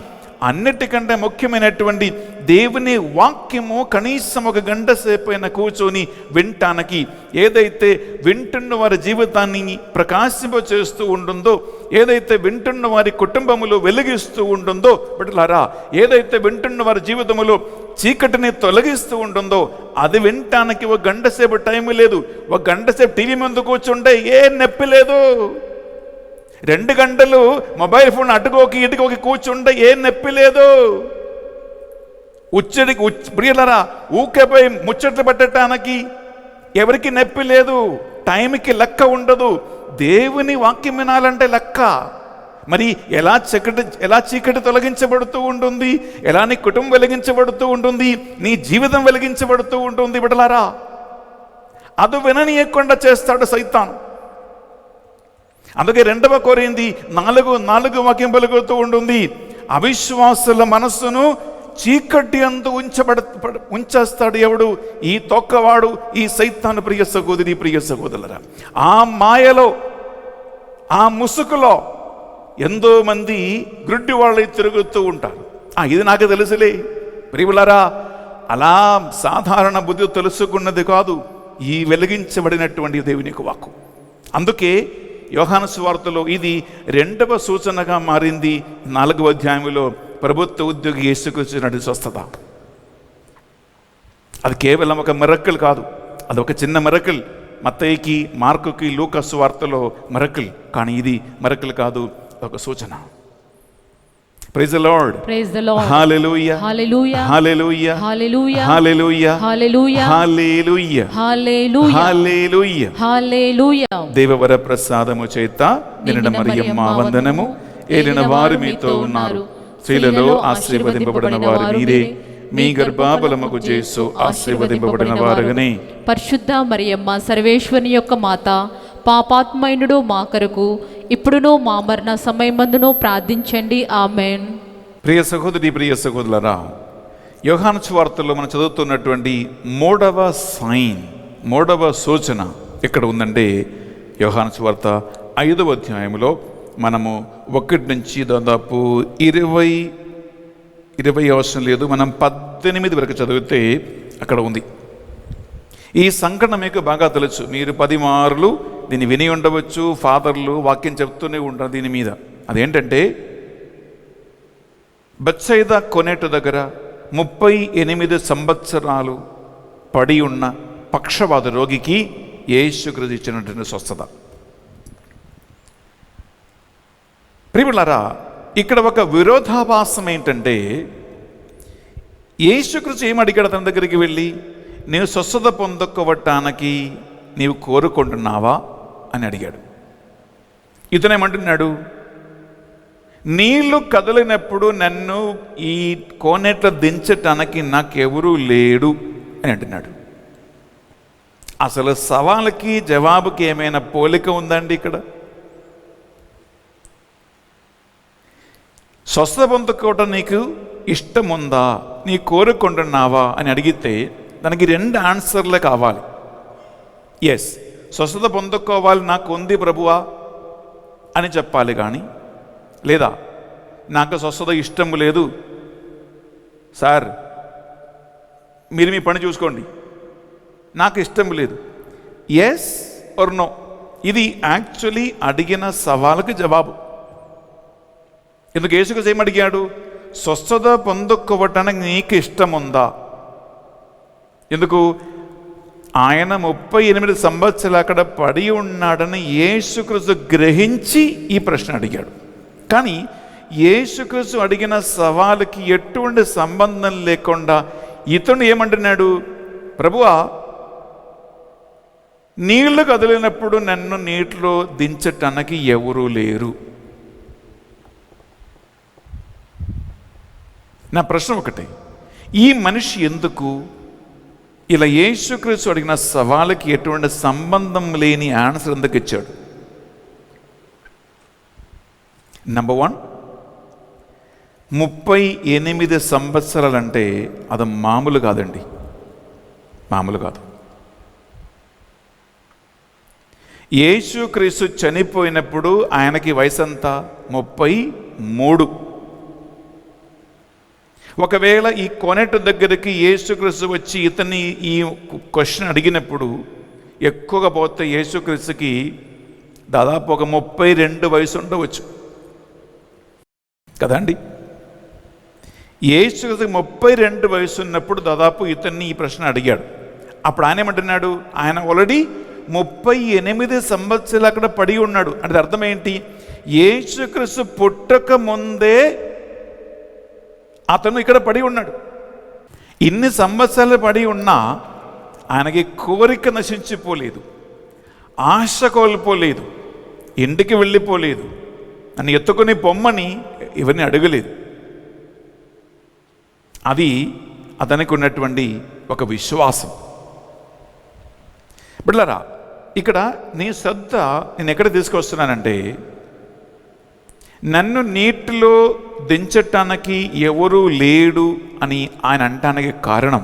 అన్నిటికంటే ముఖ్యమైనటువంటి దేవుని వాక్యము కనీసం 1 గంట సేపు అయినా కూర్చొని వినటానికి, ఏదైతే వింటున్న వారి జీవితాన్ని ప్రకాశింపచేస్తూ ఉంటుందో, ఏదైతే వింటున్న వారి కుటుంబములో వెలిగిస్తూ ఉంటుందో బిడ్డలారా, ఏదైతే వింటున్న వారి జీవితములో చీకటిని తొలగిస్తూ ఉంటుందో, అది వినటానికి 1 గంట సేపు టైం లేదు. 1 గంట సేపు టీవీ ముందు కూర్చుంటే ఏ నొప్పి లేదు. 2 గంటలు మొబైల్ ఫోన్ అటుకోకి ఇటుకోకి కూర్చుంటే ఏ నొప్పి లేదు. ప్రియులరా, ఊకేపోయి ముచ్చట్లు పట్టడానికి ఎవరికి నొప్పి లేదు. టైంకి లెక్క ఉండదు. దేవుని వాక్యం వినాలంటే లెక్క. మరి ఎలా చీకటి తొలగించబడుతూ ఉంటుంది, ఎలా నీ కుటుంబం వెలిగించబడుతూ ఉంటుంది, నీ జీవితం వెలిగించబడుతూ ఉంటుంది బిడ్డలారా. అది విననీయకుండా చేస్తాడు సైతాను. అందుకే 2వ కొరింథీ 4:4 వాక్యం పలుకుతూ ఉంటుంది, అవిశ్వాసుల మనస్సును చీకటి అందు ఉంచేస్తాడు ఎవడు? ఈ తొక్కవాడు, ఈ సైతాను. ప్రియ సహోదరి, ప్రియ సహోదరులారా, ఆ మాయలో, ఆ ముసుగులో ఎంతో మంది గ్రుడ్డి వాళ్ళై తిరుగుతూ ఉంటారు. ఇది నాకు తెలుసులే ప్రియులారా, అలా సాధారణ బుద్ధి తెలుసుకున్నది కాదు ఈ వెలిగించబడినటువంటి దేవుని యొక్క వాక్కు. అందుకే యోహాను సువార్తలో ఇది 2వ సూచనగా మారింది. 4వ అధ్యాయంలో ప్రభుత్వ ఉద్యోగి యేసుక్రీస్తు స్వస్థత. అది కేవలం ఒక మిరకిల్ కాదు, అది ఒక చిన్న మిరకిల్. మత్తయికి, మార్కుకి, లూకా సువార్తలో మిరకిల్, కానీ ఇది మిరకిల్ కాదు, ఒక సూచన. Praise the Lord. Praise the Lord. Hallelujah. Hallelujah. Hallelujah. Hallelujah. Hallelujah. Hallelujah. Hallelujah. Hallelujah. Hallelujah. Hallelujah. దేవవర ప్రసాదము చేత నిండిన మరియమ్మ వందనము. ఏలిన వారు మీతో ఉన్నారు, స్త్రీలలో ఆశీర్వదింపబడిన వారు మీరే, మీ గర్భఫలముకు యేసు ఆశీర్వదింపబడిన వారుగనే. పరిశుద్ధ మరియమ్మ సర్వేశ్వరుని యొక్క మాత, పాపాత్మైనుడు మా కొరకు ఇప్పుడును మా మరణ సమయమందును ప్రార్థించండి. ఆమేన్. ప్రియ సహోదరి, ప్రియ సహోదరులారా, యోహాను సువార్తలో మనం చదువుతున్నటువంటి మూడవ సైన్, మూడవ సూచన ఎక్కడ ఉందంటే యోహాను సువార్త 5వ అధ్యాయంలో మనము 1 నుంచి దాదాపు 20 అవసరం లేదు, మనం 18 వరకు చదివితే అక్కడ ఉంది. ఈ సంఘటన మీకు బాగా తెలుసు, మీరు 10 మార్లు దీన్ని విని ఉండవచ్చు. ఫాదర్లు వాక్యం చెప్తూనే ఉంటారు దీని మీద. అదేంటంటే బెత్సైదా కొనేటు దగ్గర 38 సంవత్సరాలు పడి ఉన్న పక్షవాత రోగికి యేసుక్రీస్తు ఇచ్చినటువంటి స్వస్థత. ప్రియములారా, ఇక్కడ ఒక విరోధాభాసం ఏంటంటే యేసుక్రీస్తు ఏమడిగాడు తన దగ్గరికి వెళ్ళి, నీవు స్వస్థత పొందకోవటానికి నీవు కోరుకుంటున్నావా అని అడిగాడు. ఇతనేమంటున్నాడు, నీళ్లు కదిలినప్పుడు నన్ను ఈ కోనేట్లో దించటానికి నాకెవరూ లేడు అని అంటున్నాడు. అసలు సవాలుకి జవాబుకి ఏమైనా పోలిక ఉందండి ఇక్కడ? స్వస్థత పొందుకోవటం నీకు ఇష్టం ఉందా, నీ కోరుకుంటున్నావా అని అడిగితే దానికి 2 ఆన్సర్లే కావాలి. ఎస్, స్వస్థత పొందుకోవాలి, నాకు ఉంది ప్రభువా అని చెప్పాలి. కానీ లేదా నాకు స్వస్థత ఇష్టం లేదు సార్, మీరు మీ పని చూసుకోండి, నాకు ఇష్టం లేదు, ఎస్ ఆర్ నో. ఇది యాక్చువల్లీ అడిగిన సవాలుకి జవాబు. ఎందుకు యేసుక్రీస్తు ఏమడిగాడు? స్వస్థత పొందుకోవటానికి నీకు ఇష్టం ఉందా? ఎందుకు? ఆయన 38 సంవత్సరాలు అక్కడ పడి ఉన్నాడని యేసుక్రీస్తు గ్రహించి ఈ ప్రశ్న అడిగాడు. కానీ యేసుక్రీస్తు అడిగిన సవాలుకి ఎటువంటి సంబంధం లేకుండా ఇతను ఏమంటున్నాడు? ప్రభువా, నీళ్లు కదిలినప్పుడు నన్ను నీటిలో దించటానికి ఎవరూ లేరు. నా ప్రశ్న ఒకటే, ఈ మనిషి ఎందుకు ఇలా యేసుక్రీస్తు అడిగిన సవాలుకి ఎటువంటి సంబంధం లేని ఆన్సర్ ఎందుకు ఇచ్చాడు? నంబర్ 1, 38 సంవత్సరాలంటే అది మామూలు కాదండి, మామూలు కాదు. యేసుక్రీస్తు చనిపోయినప్పుడు ఆయనకి వయసు అంతా 33. ఒకవేళ ఈ కొనెట్ దగ్గరికి యేసుక్రీస్తు వచ్చి ఇతన్ని ఈ క్వశ్చన్ అడిగినప్పుడు ఎక్కువగా పోతే యేసుక్రీస్తుకి దాదాపు ఒక 32 వయసు ఉండవచ్చు కదండి. యేసుక్రీస్తుకి 32 వయసు ఉన్నప్పుడు దాదాపు ఇతన్ని ఈ ప్రశ్న అడిగాడు. అప్పుడు ఆయన ఏమంటున్నాడు? ఆయన ఆల్రెడీ 38 సంవత్సరాలు అక్కడ పడి ఉన్నాడు. అంటే అర్థం ఏంటి? యేసుక్రీస్తు పుట్టక ముందే అతను ఇక్కడ పడి ఉన్నాడు. ఇన్ని సంవత్సరాలు పడి ఉన్నా ఆయనకి కోరిక నశించిపోలేదు, ఆశ కోల్పోలేదు, ఇంటికి వెళ్ళిపోలేదు, నన్ను ఎత్తుకుని పొమ్మని ఇవన్నీ అడగలేదు. అది అతనికి ఉన్నటువంటి ఒక విశ్వాసం. బిడ్డలారా, ఇక్కడ నీ శ్రద్ధ నేను ఎక్కడ తీసుకొస్తున్నానంటే, నన్ను నీటిలో దించటానికి ఎవరూ లేడు అని ఆయన అంటానికి కారణం,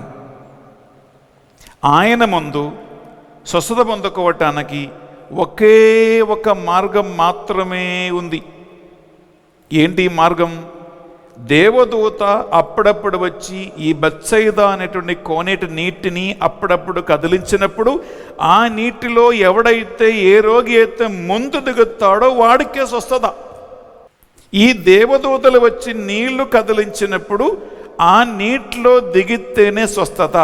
ఆయన ముందు స్వస్థత పొందుకోవటానికి ఒకే ఒక మార్గం మాత్రమే ఉంది. ఏంటి మార్గం? దేవదూత అప్పుడప్పుడు వచ్చి ఈ బెత్సైదా అనేటువంటి కోనేటి నీటిని అప్పుడప్పుడు కదిలించినప్పుడు ఆ నీటిలో ఎవడైతే ఏ రోగి అయితే ముందు దిగుతాడో వాడికే స్వస్థత. ఈ దేవదూతలు వచ్చి నీళ్లు కదిలించినప్పుడు ఆ నీటిలో దిగితేనే స్వస్థత.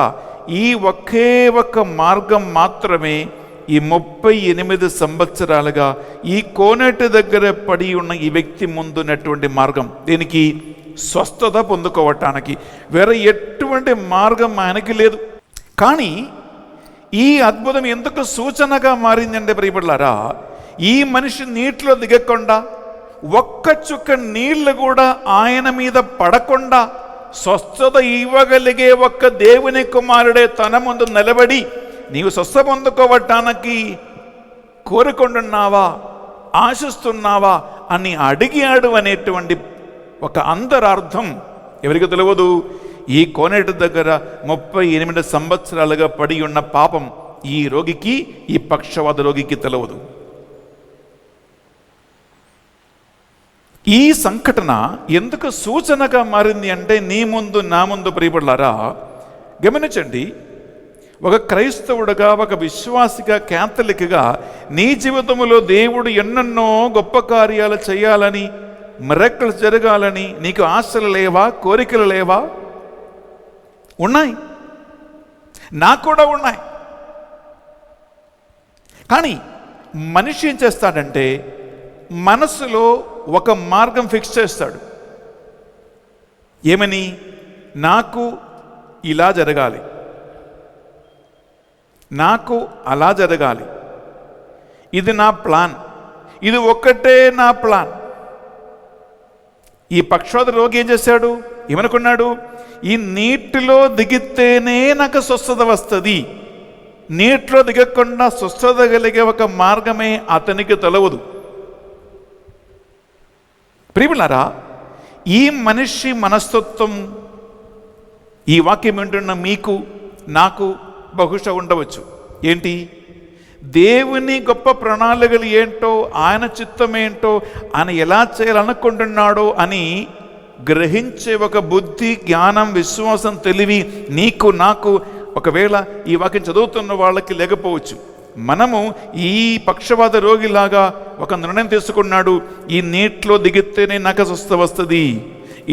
ఈ ఒకే ఒక మార్గం మాత్రమే ఈ 38 సంవత్సరాలుగా ఈ కోనేటి దగ్గర పడి ఉన్న ఈ వ్యక్తి ముందున్నటువంటి మార్గం దీనికి స్వస్థత పొందుకోవటానికి వేరే ఎటువంటి మార్గం ఆయనకి లేదు. కానీ ఈ అద్భుతం ఎందుకు సూచనగా మారిందంటే ప్రియబిడ్డలారా, ఈ మనిషి నీటిలో దిగకుండా ఒక్క చుక్క నీళ్లు కూడా ఆయన మీద పడకుండా స్వస్థత ఇవ్వగలిగే ఒక్క దేవుని కుమారుడే తన ముందు నిలబడి నీవు స్వస్థ పొందుకోవటానికి కోరుకుంటున్నావా, ఆశిస్తున్నావా అని అడిగాడు అనేటువంటి ఒక అంతరార్థం ఎవరికి తెలియదు. ఈ కోనేటి దగ్గర 38 సంవత్సరాలుగా పడి ఉన్న పాపం ఈ రోగికి, ఈ పక్షవాత రోగికి తెలియదు. ఈ సంఘటన ఎందుకు సూచనగా మారింది అంటే నీ ముందు నా ముందు ప్రియబిడ్డలారా గమనించండి. ఒక క్రైస్తవుడుగా, ఒక విశ్వాసిగా, క్యాథలిక్గా నీ జీవితంలో దేవుడు ఎన్నెన్నో గొప్ప కార్యాలు చేయాలని, మిరకిల్స్ జరగాలని నీకు ఆశలు లేవా, కోరికలు లేవా? ఉన్నాయి, నాకు కూడా ఉన్నాయి. కానీ మనిషి ఏం చేస్తాడంటే మనసులో ఒక మార్గం ఫిక్స్ చేస్తాడు. ఏమని? నాకు ఇలా జరగాలి, నాకు అలా జరగాలి, ఇది నా ప్లాన్, ఇది ఒక్కటే నా ప్లాన్. ఈ పక్షవాత రోగి ఏం చేశాడు? ఏమనుకున్నాడు? ఈ నీటిలో దిగితేనే నాకు స్వస్థత వస్తుంది. నీటిలో దిగకుండా స్వస్థత కలిగే ఒక మార్గమే అతనికి తెలవదు. ప్రియమిలారా, ఈ మనిషి మనస్తత్వం ఈ వాక్యం వింటున్న మీకు, నాకు బహుశా ఉండవచ్చు. ఏంటి? దేవుని గొప్ప ప్రణాళికలు ఏంటో, ఆయన చిత్తం ఏంటో, ఆయన ఎలా చేయాలనుకుంటున్నాడో అని గ్రహించే ఒక బుద్ధి, జ్ఞానం, విశ్వాసం, తెలివి నీకు, నాకు ఒకవేళ ఈ వాక్యం చదువుతున్న వాళ్ళకి లేకపోవచ్చు. మనము ఈ పక్షవాత రోగిలాగా ఒక నిర్ణయం తీసుకున్నాడు. ఈ నీటిలో దిగితేనే నాకు స్వస్థ వస్తుంది,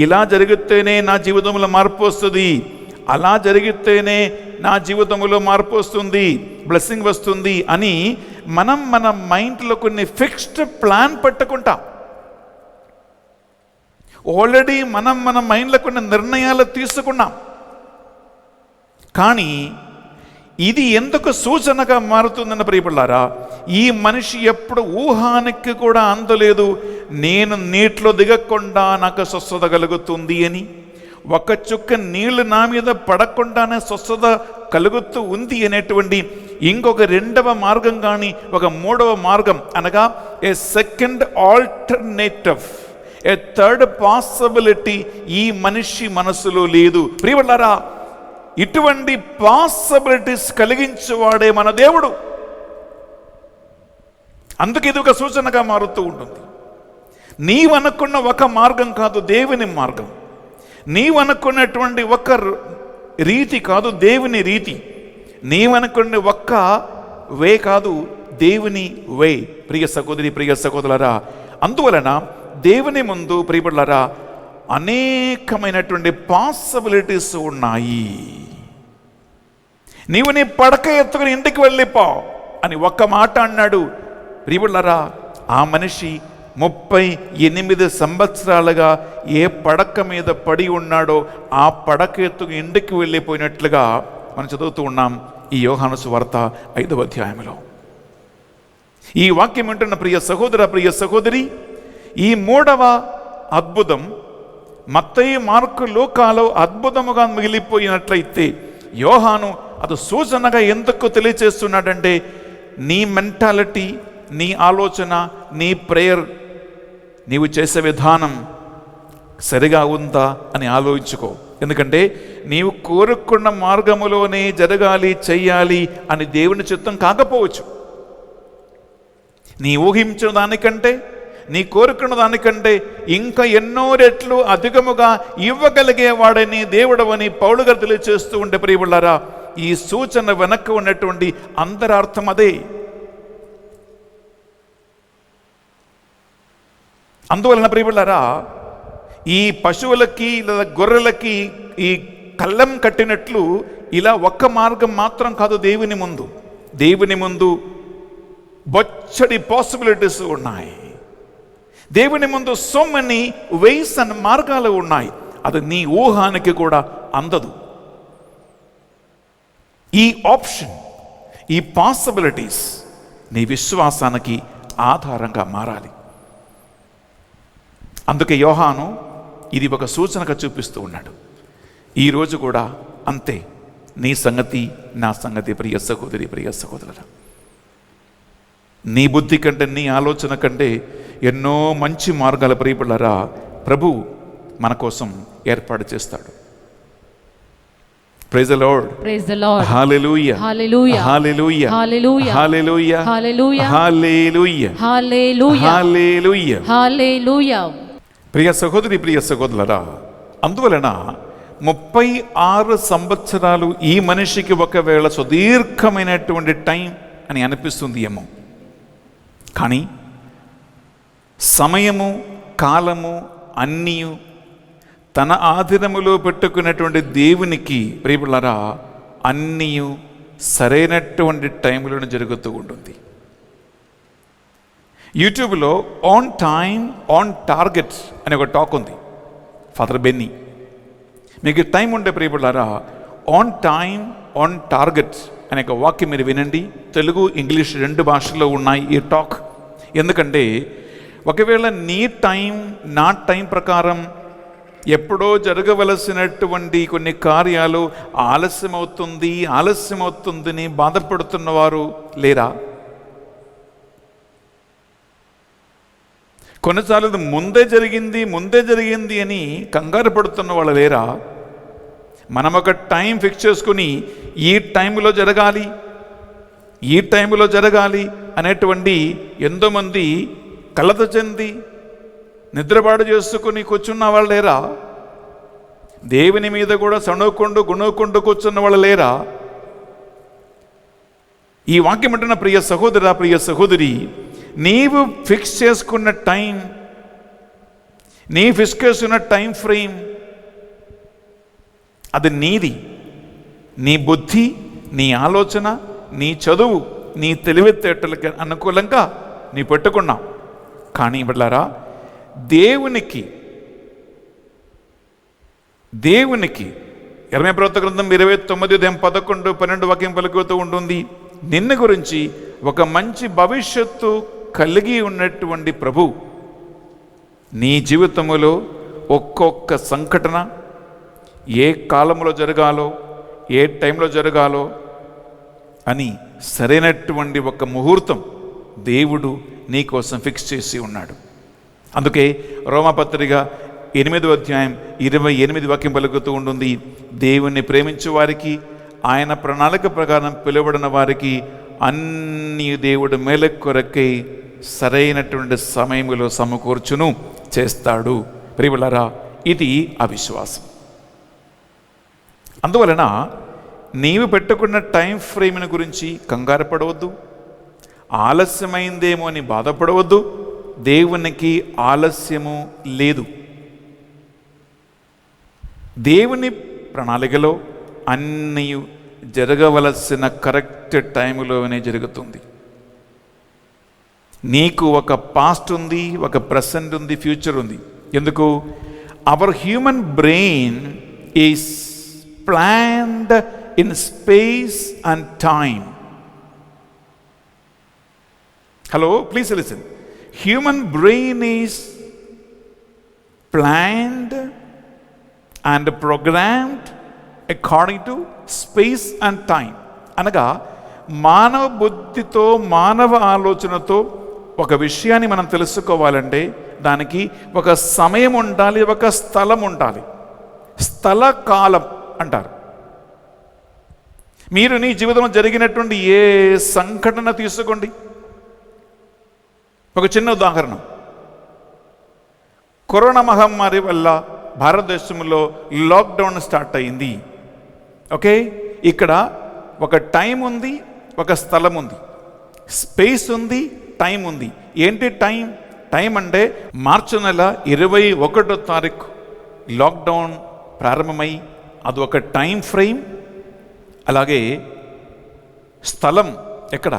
ఇలా జరిగితేనే నా జీవితంలో మార్పు వస్తుంది, అలా జరిగితేనే నా జీవితంలో మార్పు వస్తుంది, బ్లెస్సింగ్ వస్తుంది అని మనం మన మైండ్లో కొన్ని ఫిక్స్డ్ ప్లాన్ పెట్టుకుంటాం. ఆల్రెడీ మనం మన మైండ్లో కొన్ని నిర్ణయాలు తీసుకున్నాం. కానీ ఇది ఎందుకు సూచనగా మారుతుందని ప్రియబిడ్డలారా, ఈ మనిషి ఎప్పుడు ఊహానికి కూడా అందలేదు నేను నీటిలో దిగకుండా నాకు స్వస్థత కలుగుతుంది అని. ఒక చుక్క నీళ్లు నా మీద పడకుండానే స్వస్థత కలుగుతూ ఉంది అనేటువంటి ఇంకొక రెండవ మార్గం కానీ, ఒక మూడవ మార్గం అనగా ఏ సెకండ్ ఆల్టర్నేటివ్, ఏ థర్డ్ పాసిబిలిటీ ఈ మనిషి మనసులో లేదు. ప్రియబిడ్డలారా, ఇటువంటి పాసిబిలిటీస్ కలిగించేవాడే మన దేవుడు. అందుకు ఇది ఒక సూచనగా మారుతూ ఉంటుంది. నీవనుకున్న ఒక మార్గం కాదు దేవుని మార్గం, నీవనుకున్నటువంటి ఒక రీతి కాదు దేవుని రీతి, నీవనుకున్న ఒక్క వే కాదు దేవుని వే. ప్రియ సహోదరి, ప్రియ సహోదరులారా, అందువలన దేవుని ముందు ప్రియబిడ్డలారా అనేకమైనటువంటి పాసిబిలిటీస్ ఉన్నాయి. నీవు నీ పడక ఎత్తుకుని ఇంటికి వెళ్ళిపో అని ఒక్క మాట అన్నాడు. ప్రియబిడ్డలారా, ఆ మనిషి 38 సంవత్సరాలుగా ఏ పడక మీద పడి ఉన్నాడో ఆ పడక ఎత్తుకు ఇంటికి వెళ్ళిపోయినట్లుగా మనం చదువుతూ ఉన్నాం ఈ యోహాను సువార్త 5వ అధ్యాయంలో. ఈ వాక్యం వింటున్న ప్రియ సహోదర, ప్రియ సహోదరి, ఈ మూడవ అద్భుతం మత్తయి, మార్కు, లూకాలో అద్భుతముగా మిగిలిపోయినట్లయితే యోహాను అది సూచనగా ఎందుకు తెలియచేస్తున్నాడంటే నీ మెంటాలిటీ, నీ ఆలోచన, నీ ప్రేయర్, నీవు చేసే విధానం సరిగా ఉందా అని ఆలోచించుకో. ఎందుకంటే నీవు కోరుకున్న మార్గములోనే జరగాలి, చెయ్యాలి అని దేవుని చిత్తం కాకపోవచ్చు. నీ ఊహించిన దానికంటే, నీ కోరుకున్న దానికంటే ఇంకా ఎన్నో రెట్లు అధికముగా ఇవ్వగలిగేవాడని దేవుడవని పౌలు గారు తెలియచేస్తూ ఉంటే ప్రియబిడ్డలారా, ఈ సూచన వెనక ఉన్నటువంటి అంతరార్థం అదే. అందువలన ప్రియబిడ్డలారా, ఈ పశువులకి లేదా గొర్రెలకి ఈ కళ్ళం కట్టినట్లు ఇలా ఒక్క మార్గం మాత్రం కాదు దేవుని ముందు. దేవుని ముందు బొచ్చడి పాసిబిలిటీస్ ఉన్నాయి. దేవుని ముందు సో మెనీ వేస్ అండ్ మార్గాలు ఉన్నాయి. అది నీ ఊహానికి కూడా అందదు. ఈ ఆప్షన్, ఈ పాసిబిలిటీస్ నీ విశ్వాసానికి ఆధారంగా మారాలి. అందుకే యోహాను ఇది ఒక సూచనగా చూపిస్తూ ఉన్నాడు. ఈరోజు కూడా అంతే. నీ సంగతి, నా సంగతి, ప్రియ సహోదరి, ప్రియ సహోదరుల, నీ బుద్ధి కంటే, నీ ఆలోచన కంటే ఎన్నో మంచి మార్గాల ప్రియపడరా ప్రభు మన కోసం ఏర్పాటు చేస్తాడు. Praise the Lord, praise the Lord, hallelujah, hallelujah, hallelujah, hallelujah, hallelujah, hallelujah, hallelujah, hallelujah, hallelujah. Hallelujah. ప్రియ సహోదరి, ప్రియ సహోదరులరా, అందువలన 36 సంవత్సరాలు ఈ మనిషికి ఒకవేళ సుదీర్ఘమైనటువంటి టైం అని అనిపిస్తుంది ఏమో, కానీ సమయము, కాలము అన్నీ తన ఆధీనములో పెట్టుకున్నటువంటి దేవునికి ప్రియపులారా అన్నీ సరైనటువంటి టైంలోనే జరుగుతూ ఉంటుంది. యూట్యూబ్లో ఆన్ టైమ్ ఆన్ టార్గెట్ అనే ఒక టాక్ ఉంది. ఫాదర్ బెన్నీ, మీకు టైం ఉండే ప్రియపులారా ఆన్ టైమ్ ఆన్ టార్గెట్ అనే ఒక వాక్యం మీరు వినండి. తెలుగు, ఇంగ్లీష్ 2 భాషల్లో ఉన్నాయి ఈ టాక్. ఎందుకంటే ఒకవేళ నీ టైం, నా టైం ప్రకారం ఎప్పుడో జరగవలసినటువంటి కొన్ని కార్యాలు ఆలస్యమవుతుందని బాధపడుతున్నవారు లేరా? కొన్నిసార్లు ముందే జరిగింది అని కంగారు పడుతున్న వాళ్ళు లేరా? మనం ఒక టైం ఫిక్స్ చేసుకుని ఈ టైంలో జరగాలి అనేటువంటి ఎంతోమంది కలత చెంది నిద్రపాటు చేసుకుని కూర్చున్న వాళ్ళు లేరా? దేవుని మీద కూడా గుణుకుంటూ కూర్చున్న వాళ్ళు లేరా? ఈ వాక్యం అంటున్న ప్రియ సహోదరా, ప్రియ సహోదరి, నీవు ఫిక్స్ చేసుకున్న టైం, నీ ఫిక్స్ చేసుకున్న టైం ఫ్రేమ్ అది నీది. నీ బుద్ధి, నీ ఆలోచన, నీ చదువు, నీ తెలివితేటలకి అనుకూలంగా నీ పెట్టుకున్నావు. కానీ బిడ్డలారా, దేవునికి యెర్మయా ప్రవక్త గ్రంథం 29:11-12 వాక్యం పలుకుతూ ఉంటుంది. నిన్ను గురించి ఒక మంచి భవిష్యత్తు కలిగి ఉన్నటువంటి ప్రభు నీ జీవితంలో ఒక్కొక్క సంఘటన ఏ కాలంలో జరగాలో, ఏ టైంలో జరగాలో అని సరైనటువంటి ఒక ముహూర్తం దేవుడు నీ కోసం ఫిక్స్ చేసి ఉన్నాడు. అందుకే రోమాపత్రిక 8:28 వాక్యం పలుకుతూ ఉంటుంది. దేవుణ్ణి ప్రేమించే వారికి, ఆయన ప్రణాళిక ప్రకారం పిలువబడిన వారికి అన్ని దేవుడు మేలు కొరకై సరైనటువంటి సమయంలో సమకూర్చును చేస్తాడు. ప్రియములారా, ఇది అవిశ్వాసం. అందువలన నీవు పెట్టుకున్న టైం ఫ్రేమ్ని గురించి కంగారు పడవద్దు, ఆలస్యమైందేమో అని బాధపడవద్దు. దేవునికి ఆలస్యము లేదు. దేవుని ప్రణాళికలో అన్నీ జరగవలసిన కరెక్ట్ టైంలోనే జరుగుతుంది. నీకు ఒక పాస్ట్ ఉంది, ఒక ప్రెసెంట్ ఉంది, ఫ్యూచర్ ఉంది. ఎందుకు? Our human brain is planned in space and time. Hello, please listen. Human brain is planned and programmed according to space and time. అనగా మానవ బుద్ధితో, మానవ ఆలోచనతో ఒక విషయాన్ని మనం తెలుసుకోవాలంటే దానికి ఒక సమయం ఉండాలి, ఒక స్థలం ఉండాలి. స్థల కాలం అంటారు. మీరు నీ జీవితంలో జరిగినటువంటి ఏ సంఘటన తీసుకోండి. ఒక చిన్న ఉదాహరణ, కరోనా మహమ్మారి వల్ల భారతదేశంలో లాక్డౌన్ స్టార్ట్ అయింది. ఓకే, ఇక్కడ ఒక టైం ఉంది, ఒక స్థలం ఉంది, స్పేస్ ఉంది, టైం ఉంది. ఏంటి టైం? టైం అంటే మార్చి నెల 21వ తారీఖు లాక్డౌన్ ప్రారంభమై అది ఒక టైం ఫ్రేమ్. అలాగే స్థలం ఎక్కడ?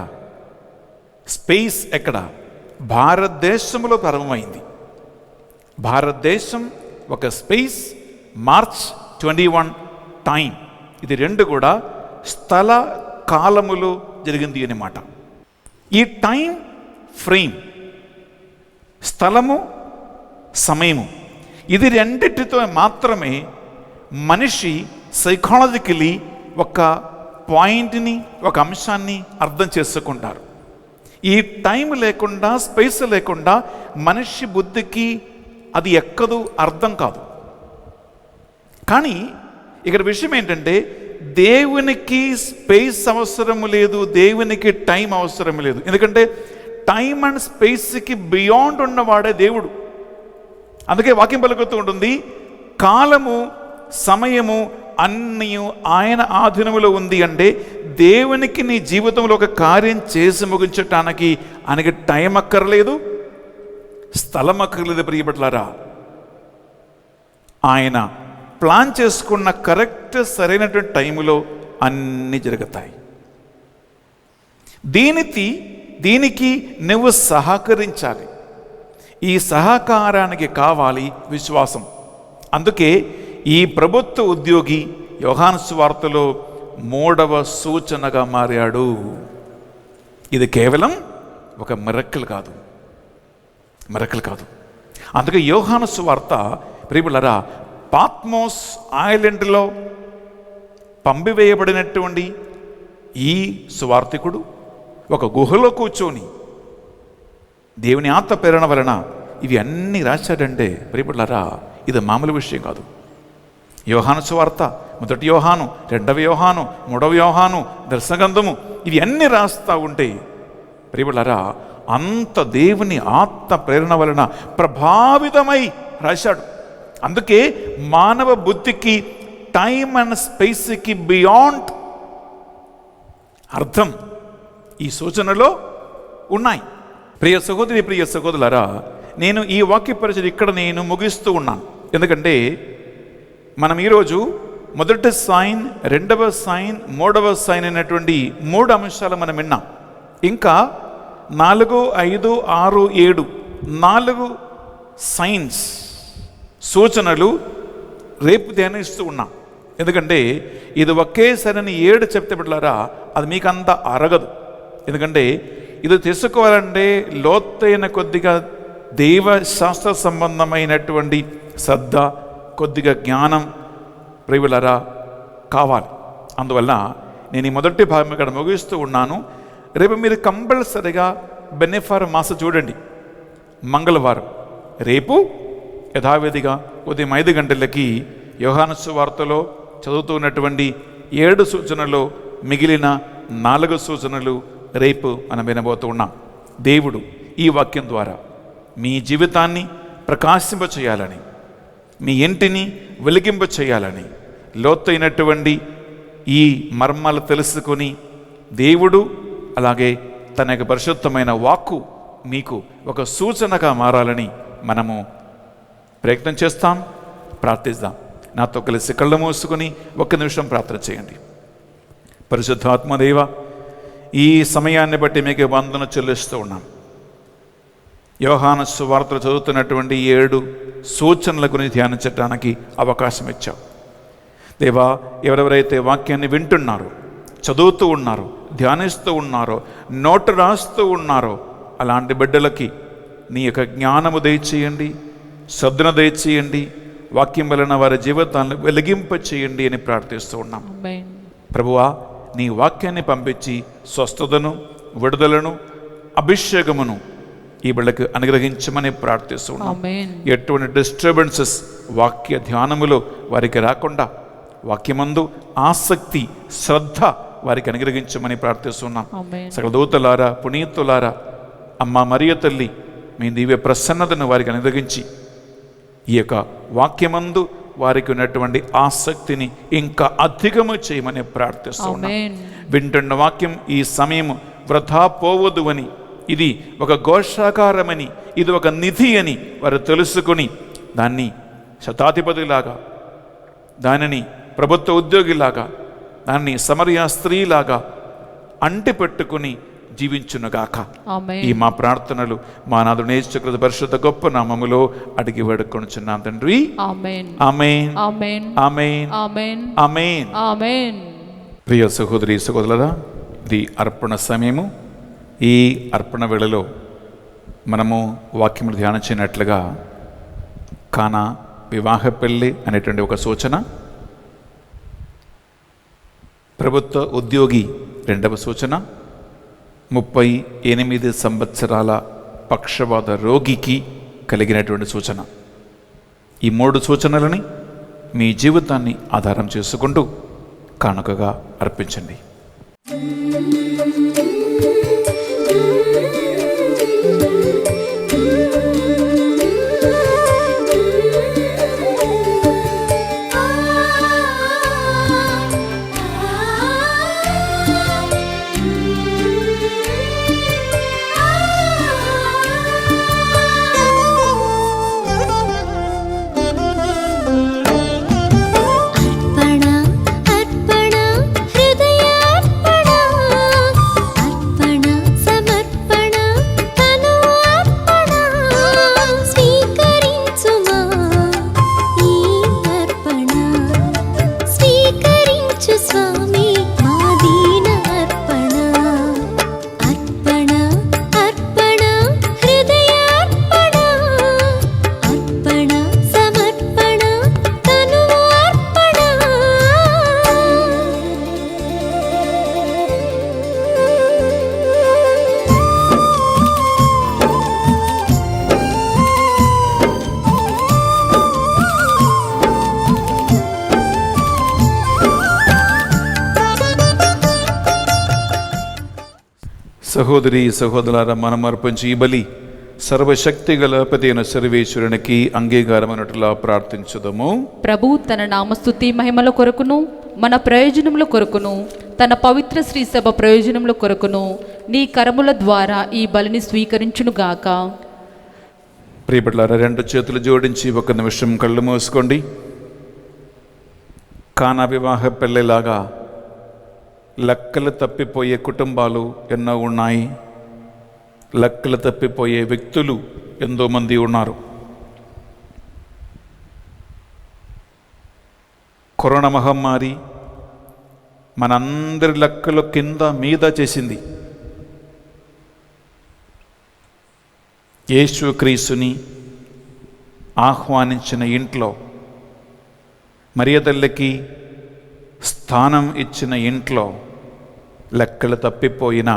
స్పేస్ ఎక్కడ? భారతదేశంలో ప్రారంభమైంది. భారతదేశం ఒక స్పేస్, మార్చ్ 21 టైం. ఇది రెండు కూడా స్థల కాలములో జరిగింది అన్నమాట. ఈ టైం ఫ్రేమ్, స్థలము సమయము, ఇది రెండిటితో మాత్రమే మనిషి సైకాలజికలీ ఒక పాయింట్ని, ఒక అంశాన్ని అర్థం చేసుకుంటారు. ఈ టైం లేకుండా, స్పేస్ లేకుండా మనిషి బుద్ధికి అది ఎక్కదు, అర్థం కాదు. కానీ ఇక్కడ విషయం ఏంటంటే, దేవునికి స్పేస్ అవసరం లేదు, దేవునికి టైం అవసరం లేదు. ఎందుకంటే టైం అండ్ స్పేస్కి బియాండ్ ఉన్నవాడే దేవుడు. అందుకే వాక్యం పలుకుతూ ఉంటుంది, కాలము సమయము అన్నీ ఆయన ఆధీనములో ఉంది. అంటే దేవునికి నీ జీవితంలో ఒక కార్యం చేసి ముగించటానికి ఆయనకి టైం అక్కర్లేదు, స్థలం అక్కర్లేదు. ప్రియబట్లారా, ఆయన ప్లాన్ చేసుకున్న కరెక్ట్ సరైనటువంటి టైంలో అన్నీ జరుగుతాయి. దీనికి నువ్వు సహకరించాలి. ఈ సహకారానికి కావాలి విశ్వాసం. అందుకే ఈ ప్రభుత్వ ఉద్యోగి యోహాను సువార్తలో 3వ సూచనగా మారాడు. ఇది కేవలం ఒక మిరకిల్ కాదు. అందుకే యోహాను సువార్త ప్రియులారా, పాత్మోస్ ఐలాండ్లో పంపివేయబడినటువంటి ఈ సువార్తికుడు ఒక గుహలో కూర్చొని దేవుని ఆత్మ ప్రేరణ వలన ఇవి అన్నీ రాశాడంటే ప్రియులారా, ఇది మామూలు విషయం కాదు. యోహాను సువార్త, 1 యోహాను, 2 యోహాను, 3 యోహాను, దర్శనగ్రంథము, ఇవి అన్నీ రాస్తా ఉంటే ప్రియులారా, అంత దేవుని ఆత్మ ప్రేరణ వలన ప్రభావితమై రాశాడు. అందుకే మానవ బుద్ధికి టైం అండ్ స్పేస్కి బియాండ్ అర్థం ఈ సూచనలో ఉన్నాయి. ప్రియ సహోదరి, ప్రియ సహోదరులారా, నేను ఈ వాక్య పరిచయం ఇక్కడ నేను ముగిస్తూ ఉన్నాను. ఎందుకంటే మనం ఈరోజు మొదటి సైన్, 2వ సైన్, 3వ సైన్ అనేటువంటి 3 అంశాలు మనం విన్నాం. ఇంకా 4, 5, 6, 7 4 సైన్స్, సూచనలు రేపు ధ్యానిస్తూ ఉన్నాం. ఎందుకంటే ఇది ఒకేసారి 7 చెప్తే బిడ్డలారా, అది మీకు అంత అరగదు. ఎందుకంటే ఇది తెలుసుకోవాలంటే లోతైన కొద్దిగా దైవ శాస్త్ర సంబంధమైనటువంటి శ్రద్ధ, కొద్దిగా జ్ఞానం ప్రియులారా కావాలి. అందువల్ల నేను ఈ మొదటి భాగం ఇక్కడ ముగిస్తూ ఉన్నాను. రేపు మీరు కంపల్సరిగా బెనెఫార్ మాస చూడండి, మంగళవారం. రేపు యథావిధిగా ఉదయం 5 గంటలకి యోహాను సువార్తలో చదువుతున్నటువంటి 7 సూచనలు, మిగిలిన 4 సూచనలు రేపు మనం వినబోతూ ఉన్నాం. దేవుడు ఈ వాక్యం ద్వారా మీ జీవితాన్ని ప్రకాశింప చేయాలని, మీ ఇంటిని వెలిగింప చేయాలని, లోతైనటువంటి ఈ మర్మాలు తెలుసుకొని దేవుడు అలాగే తన యొక్క పరిశుద్ధమైన వాక్కు మీకు ఒక సూచనగా మారాలని మనము ప్రయత్నం చేస్తాం. ప్రార్థిద్దాం. నాతో కలిసి కళ్ళు మూసుకొని 1 నిమిషం ప్రార్థన చేయండి. పరిశుద్ధాత్మదేవ, ఈ సమయాన్ని బట్టి మీకు వందన చెల్లిస్తూ ఉన్నాం. యోహాను సువార్తలు చదువుతున్నటువంటి 7 సూచనల గురించి ధ్యానించడానికి అవకాశం ఇచ్చావు దేవా. ఎవరెవరైతే వాక్యాన్ని వింటున్నారో, చదువుతూ ఉన్నారో, ధ్యానిస్తూ ఉన్నారో, నోటు రాస్తూ ఉన్నారో, అలాంటి బిడ్డలకి నీ యొక్క జ్ఞానము దయచేయండి, శ్రద్ధను దయచేయండి, వాక్యం వలన వారి జీవితాలను వెలిగింప చేయండి అని ప్రార్థిస్తూ ఉన్నాం. ప్రభువా, నీ వాక్యాన్ని పంపించి స్వస్థతను, విడుదలను, అభిషేకమును ఈ బిడ్డకు అనుగ్రహించమని ప్రార్థిస్తున్నాం. ఎటువంటి డిస్టర్బెన్సెస్ వాక్య ధ్యానములో వారికి రాకుండా వాక్యమందు ఆసక్తి, శ్రద్ధ వారికి అనుగ్రహించమని ప్రార్థిస్తున్నాం. సకల దూతలారా, పునీతులారా, అమ్మ మరియ తల్లి, మీ దివ్య ప్రసన్నతను వారికి అనుగ్రహించి ఈ యొక్క వాక్యమందు వారికి ఉన్నటువంటి ఆసక్తిని ఇంకా అధికము చేయమని ప్రార్థిస్తున్నాం. వింటున్న వాక్యం ఈ సమయం వృధా పోవద్దు అని, ఇది ఒక ఘోషాకారమని, ఇది ఒక నిధి అని వారు తెలుసుకొని దాన్ని శతాధిపతిలాగా, దానిని ప్రభుత్వ ఉద్యోగిలాగా, దాన్ని సమరయ స్త్రీలాగా అంటిపెట్టుకుని జీవించునుగాక. ఆమేన్. ఈ మా ప్రార్థనలు మా నాథుని యేసుక్రీస్తు పరిశుద్ధ గొప్ప నామములో అడిగి వేడుకొనుచున్నాం తండ్రి. ఆమేన్. ఆమేన్. ఆమేన్. ఆమేన్. ఆమేన్. ఆమేన్. ఆమేన్. ప్రియ సహోదరి సహోదరులారా, ఇది అర్పణ సమయము. ఈ అర్పణ వేళలో మనము వాక్యములు ధ్యానించినట్లుగా కానా వివాహ పెళ్ళి అనేటువంటి ఒక సూచన, ప్రభుత్వ ఉద్యోగి రెండవ సూచన, 38 సంవత్సరాల పక్షవాత రోగికి కలిగినటువంటి సూచన. ఈ 3 సూచనలని మీ జీవితాన్ని ఆధారం చేసుకుంటూ కానుకగా అర్పించండి. అర్పణ అర్పణ హృదయార్పణ అర్పణ సమర్పణ తను అర్పణ స్వీకరించుమా ఈ అర్పణ స్వీకరించు స్వామి మా దీన అర్పణ అర్పణ అర్పణ హృదయార్పణ అర్పణ సమర్పణ తను అర్పణ. సహోదరి సహోదరులారా, మనం అర్పించి ఈ బలి సర్వశక్తి గల ప్రతిన సర్వేశ్వరునికి అంగీకారమైనట్లా ప్రార్థించుదము. ప్రభు తన నామస్తుతి మహిమల కొరకును మన ప్రయోజనముల కొరకును తన పవిత్ర శ్రీ సభ ప్రయోజనముల కొరకును నీ కరముల ద్వారా ఈ బలిని స్వీకరించునుగాక. ప్రియపట్లారా, 2 చేతులు జోడించి 1 నిమిషం కళ్ళు మూసుకోండి. కానా వివాహ పెళ్ళిలాగా లెక్కలు తప్పిపోయే కుటుంబాలు ఎన్నో ఉన్నాయి. లెక్కలు తప్పిపోయే వ్యక్తులు ఎంతో మంది ఉన్నారు. కరోనా మహమ్మారి మనందరి లెక్కలు కింద మీద చేసింది. యేసుక్రీస్తుని ఆహ్వానించిన ఇంట్లో, మరియ తల్లికి స్థానం ఇచ్చిన ఇంట్లో లెక్కలు తప్పిపోయిన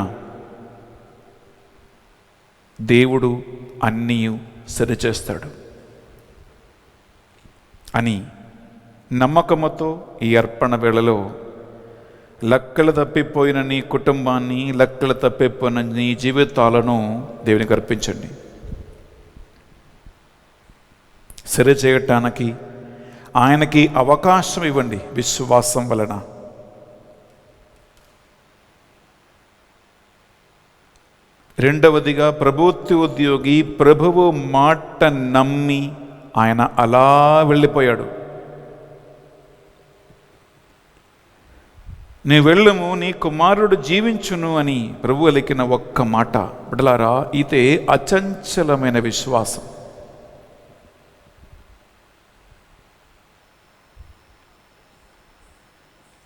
దేవుడు అన్నీ సరిచేస్తాడు అని నమ్మకముతో ఈ అర్పణ వేళలో లెక్కలు తప్పిపోయిన నీ కుటుంబాన్ని, లెక్కలు తప్పిపోయిన నీ జీవితాలను దేవునికి అర్పించండి. సరిచేయటానికి ఆయనకి అవకాశం ఇవ్వండి విశ్వాసం వలన. రెండవదిగా ప్రభుత్వ ఉద్యోగి ప్రభువు మాట నమ్మి ఆయన అలా వెళ్ళిపోయాడు. నీ వెళ్ళము, నీ కుమారుడు జీవించును అని ప్రభు అలికిన ఒక్క మాట. బిడ్డలారా, ఇదే అచంచలమైన విశ్వాసం.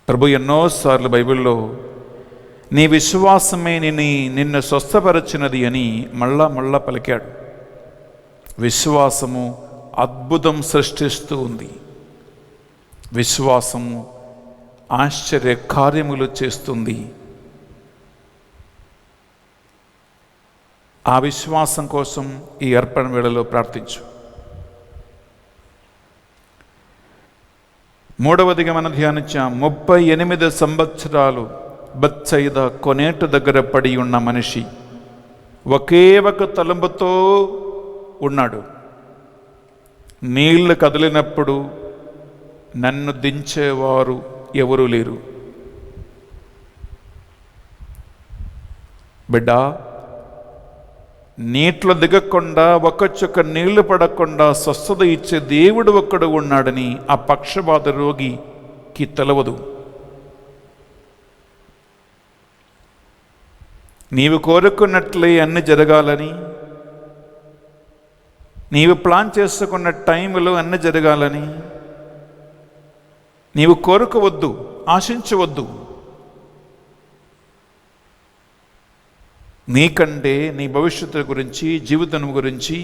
ప్రభు ఎన్నోసార్లు బైబిల్లో నీ విశ్వాసమే నిన్ను స్వస్థపరచినది అని మళ్ళా పలికాడు. విశ్వాసము అద్భుతం సృష్టిస్తూ ఉంది. విశ్వాసము ఆశ్చర్య కార్యములు చేస్తుంది. ఆ విశ్వాసం కోసం ఈ అర్పణ వేళలో ప్రార్థించు. మూడవదిగా మనం ధ్యానించాం. 38 సంవత్సరాలు బత్సయిదా కొనేటు దగ్గర పడి ఉన్న మనిషి ఒకే ఒక తలంపుతో ఉన్నాడు. నీళ్లు కదిలినప్పుడు నన్ను దించేవారు ఎవరూ లేరు. బిడ్డ, నీటిలో దిగకుండా ఒక చుక్క నీళ్లు పడకుండా స్వస్థత ఇచ్చే దేవుడు ఒక్కడు ఉన్నాడని ఆ పక్షవాత రోగికి తెలవదు. నీవు కోరుకున్నట్లే అన్ని జరగాలని, నీవు ప్లాన్ చేసుకున్న టైంలో అన్ని జరగాలని నీవు కోరుకోవద్దు, ఆశించవద్దు. నీకంటే నీ భవిష్యత్తు గురించి, జీవితం గురించి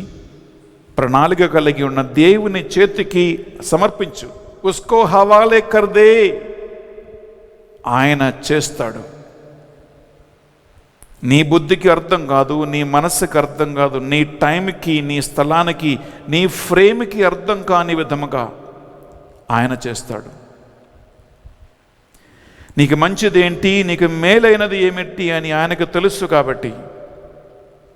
ప్రణాళిక కలిగి ఉన్న దేవుని చేతికి సమర్పించు. ఉస్కో హవాలే కర్దే, ఆయన చేస్తాడు. నీ బుద్ధికి అర్థం కాదు, నీ మనసుకి అర్థం కాదు, నీ టైంకి, నీ స్థలానికి, నీ ఫ్రేమ్కి అర్థం కాని విధముగా ఆయన చేస్తాడు. నీకు మంచిదేంటి, నీకు మేలైనది ఏమిటి అని ఆయనకు తెలుసు. కాబట్టి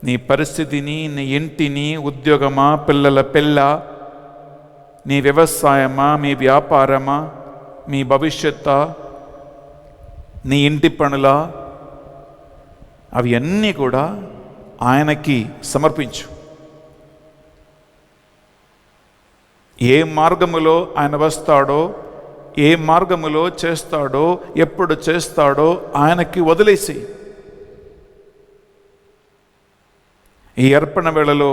నీ పరిస్థితిని, నీ ఇంటిని, ఉద్యోగమా, పిల్లల పెళ్ళ, నీ వ్యవసాయమా, మీ వ్యాపారమా, మీ భవిష్యత్తా, నీ ఇంటి పనుల, అవి అన్నీ కూడా ఆయనకి సమర్పించు. ఏ మార్గములో ఆయన వస్తాడో, ఏ మార్గములో చేస్తాడో, ఎప్పుడు చేస్తాడో ఆయనకి వదిలేసి. ఈ అర్పణ వేళలో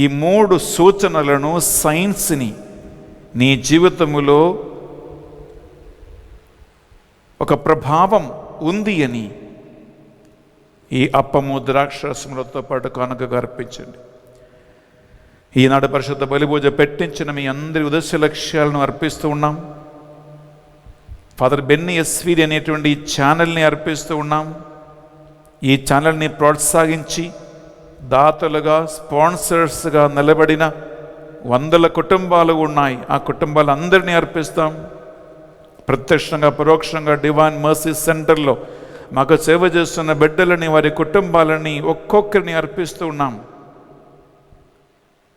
ఈ 3 సూచనలను, సైన్స్ని నీ జీవితములో ఒక ప్రభావం ఉంది అని ఈ అప్పము, ద్రాక్షరసములతో పాటు కానుకగా అర్పించండి. ఈనాడు పరిశుద్ధ బలిపూజ పెట్టించిన మీ అందరి ఉద్దేశ లక్ష్యాలను అర్పిస్తూ ఉన్నాం. ఫాదర్ బెన్నీ ఎస్వీడి అనేటువంటి ఈ ఛానల్ని అర్పిస్తూ ఉన్నాం. ఈ ఛానల్ని ప్రోత్సహించి దాతలుగా, స్పాన్సర్స్గా నిలబడిన 100 కుటుంబాలు ఉన్నాయి. ఆ కుటుంబాలందరినీ అర్పిస్తాం. ప్రత్యక్షంగా, పరోక్షంగా డివైన్ మర్సీ సెంటర్లో మాకు సేవ చేస్తున్న బిడ్డలని, వారి కుటుంబాలని, ఒక్కొక్కరిని అర్పిస్తూ ఉన్నాం.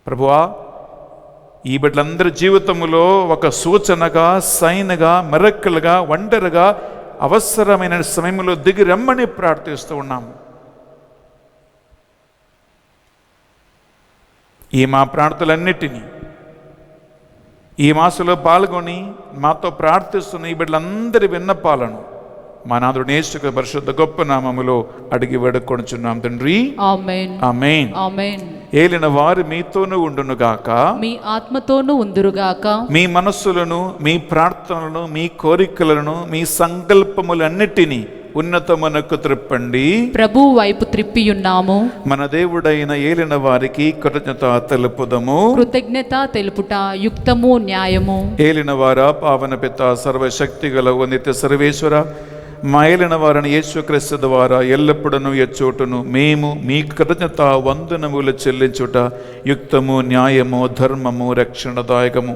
ప్రభువా, ఈ బిడ్డలందరి జీవితంలో ఒక సూచనగా, సైన్గా, మిరక్కలుగా, వండర్గా అవసరమైన సమయంలో దిగి రమ్మని ప్రార్థిస్తూ ఉన్నాం. ఈ మా ప్రార్థనలన్నిటినీ ఈ మాసంలో పాల్గొని మాతో ప్రార్థిస్తున్న ఈ బిడ్డలందరి విన్నపాలను మా నాథుడు యేసు పరిశుద్ధ గొప్ప నామములో అడిగి వేడుకొనుచున్నాం తండ్రి. ఆమేన్. ఆమేన్. ఆమేన్. ఏలిన వారు మీతోనూ ఉండునుగాక, మీ ఆత్మతోనూ ఉందురుగాక. మీ మనస్సులను, మీ ప్రార్థనలను, మీ కోరికలను, మీ సంకల్పములన్నిటినీ ఉన్నతమునకు త్రిప్పండి. ప్రభు వైపు త్రిప్పియున్నాము. మన దేవుడైన ఏలిన వారికి కృతజ్ఞత తెలుపుదము. కృతజ్ఞత తెలుపుట యుక్తము, న్యాయము. ఏలిన వారా, పావన పిత, సర్వశక్తి గల నిత్య సర్వేశ్వర, మా ఏలిన వారిని యేసుక్రీస్తు ద్వారా ఎల్లప్పుడూ ఎచ్చోటును మేము మీ కృతజ్ఞత వందనములు చెల్లించుట యుక్తము, న్యాయము, ధర్మము, రక్షణదాయకము.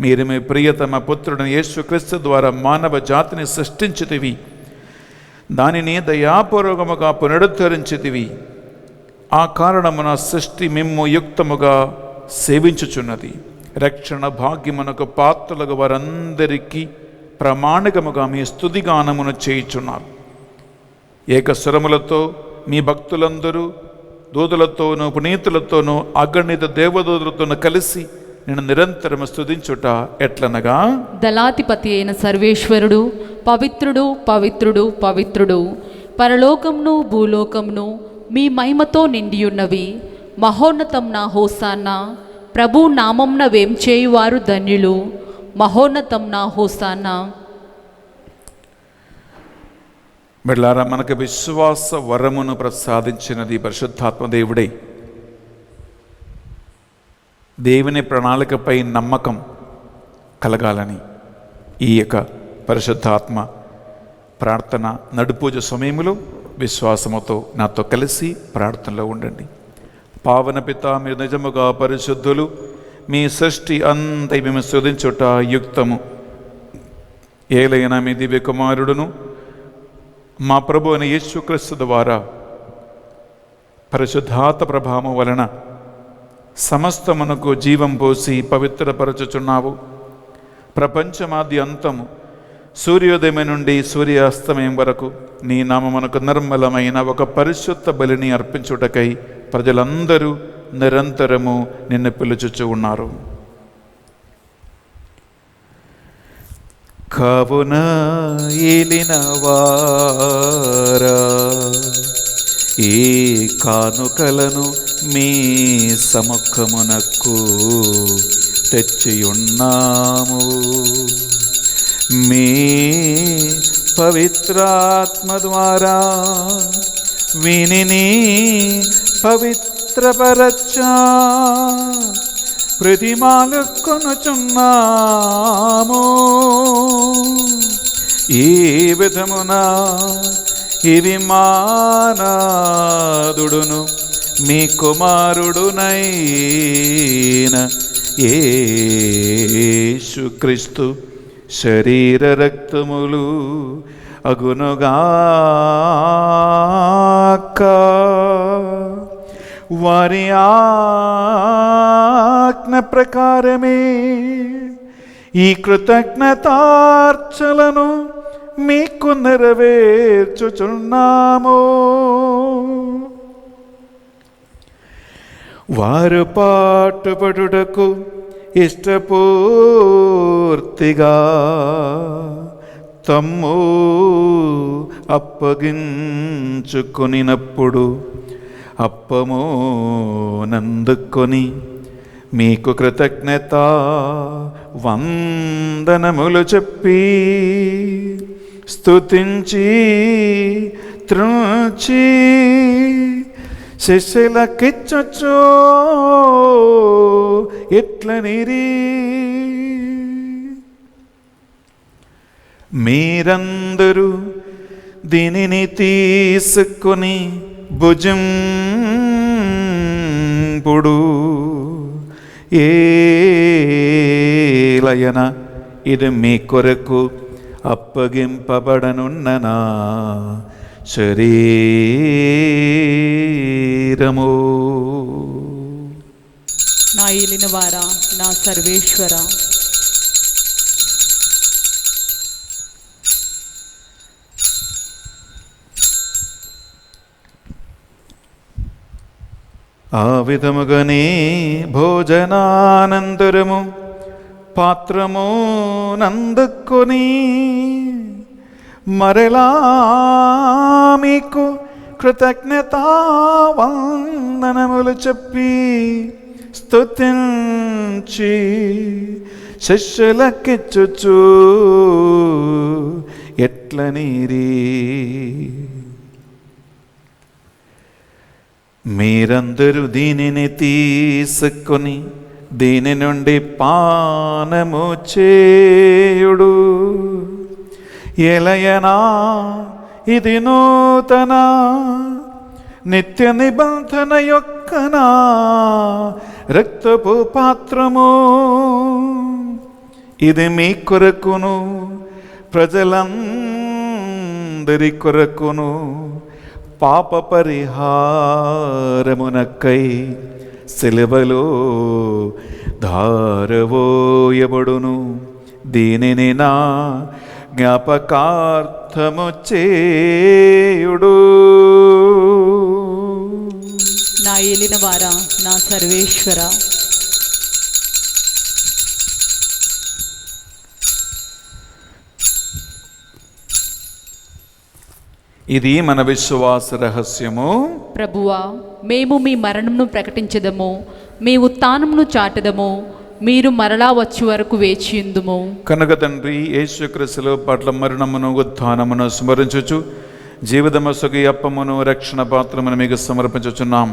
మీరు మీ ప్రియతమ పుత్రుడిని యేసుక్రీస్తు ద్వారా మానవ జాతిని సృష్టించితివి, దానిని దయాపూర్వకముగా పునరుద్ధరించితివి. ఆ కారణమున సృష్టి మిమ్ము యుక్తముగా సేవించుచున్నది. రక్షణ భాగ్యమునకు పాత్రలుగా వారందరికీ ప్రామాణికముగా మీ స్తుతిగానమును చేయుచున్నారు. ఏకస్వరములతో మీ భక్తులందరూ దూతలతోనూ, పునీతులతోనూ, అగణిత దేవదూతలతోనూ కలిసి నేను నిరంతరము స్తుతించుట ఎట్లనగా, దళాధిపతి అయిన సర్వేశ్వరుడు పవిత్రుడు, పవిత్రుడు, పవిత్రుడు. పరలోకమును, భూలోకమును మీ మహిమతో నిండియున్నవి. మహోన్నతం నా హోసాన్నా. ప్రభు నామంన వేంచేయువారు ధన్యులు. మహోన్నతం నా హోసాన్నా. బిడ్డలారా, మనకు విశ్వాస వరమును ప్రసాదించినది పరిశుద్ధాత్మ దేవుడే. దేవుని ప్రణాళికపై నమ్మకం కలగాలని ఈ యొక్క పరిశుద్ధాత్మ ప్రార్థన నడుపూజ సమయంలో విశ్వాసముతో నాతో కలిసి ప్రార్థనలో ఉండండి. పావన పిత, మీరు నిజముగా పరిశుద్ధులు. మీ సృష్టి అంతా మేము స్తుతించుట యుక్తము. ఏలైనా మీ దివ్య కుమారుడును మా ప్రభు అయిన యేసుక్రీస్తు ద్వారా పరిశుద్ధాత్మ ప్రభావం వలన సమస్తమునకు జీవం పోసి పవిత్రపరచుచున్నావు. ప్రపంచమాది అంతము, సూర్యోదయం నుండి సూర్యాస్తమయం వరకు నీ నామమునకు నిర్మలమైన ఒక పరిశుద్ధ బలిని అర్పించుటకై ప్రజలందరూ నిరంతరము నిన్ను పిలుచుచు ఉన్నారు. కావున ఏలిన వారా ఈ కానుకలను మీ సముఖమునకు తెచ్చియున్నాము. మీ పవిత్రాత్మ ద్వారా వీనిని పవిత్రపరచా ప్రతిమాలు కొనుచున్నాము. ఈ విధమున ఇవి మానాదుడును మీ కుమారుడునైన యేసుక్రీస్తు శరీర రక్తములు అగునుగాక. వారి ఆజ్ఞ ప్రకారమే ఈ కృతజ్ఞతార్చలను మీకు నెరవేర్చుచున్నాము. వారు పాటుపడుటకు ఇష్టపూర్తిగా తమ్ము అప్పగించుకొనినప్పుడు అప్పము నందుకొని మీకు కృతజ్ఞత వందనములు చెప్పి స్తుతించి త్రుంచి శిష్యులకిచ్చుచు ఇట్లనిరి, మీరందరూ దీనిని తీసుకొని భుజింపుడు. ఏలయన ఇది మీ కొరకు అప్పగింపబడనున్న నా శరీరము. నా ఏలిన వారా, నా సర్వేశ్వర, ఆ విధముగానే భోజనానంతరము పాత్రము నందుకొని మరలా మీకు కృతజ్ఞతా వందనములు చెప్పి స్తుతించి శిష్యులకిచ్చుచు ఎట్లనిరి, మీరందరూ దీనిని తీసుకొని దీని నుండి పానము చేయుడు. ఎలయనా ఇది నూతన నిత్య నిబంధన యొక్కనా రక్తపు పాత్రము. ఇది మీ కొరకును ప్రజలందరి కొరకును పాప పరిహారమునకై సిలువలో ధారవోయబడును. దీనిని నా జ్ఞాపకార్థము చేయుడు. నా ఏలిన వారా, నా సర్వేశ్వర, ఇది మన విశ్వాస రహస్యము. ప్రభువా, మేము మీ మరణమును ప్రకటించదము, మీ ఉత్థానమును చాటదము, మీరు మరలా వచ్చే వరకు వేచియుందుము. కనుక తండ్రి, యేసుక్రీస్తుల పట్ల మరణమును ఉత్థానమును స్మరించుచు జీవితమసగు అప్పమును రక్షణ పాత్రమును మీకు సమర్పించుచున్నాం.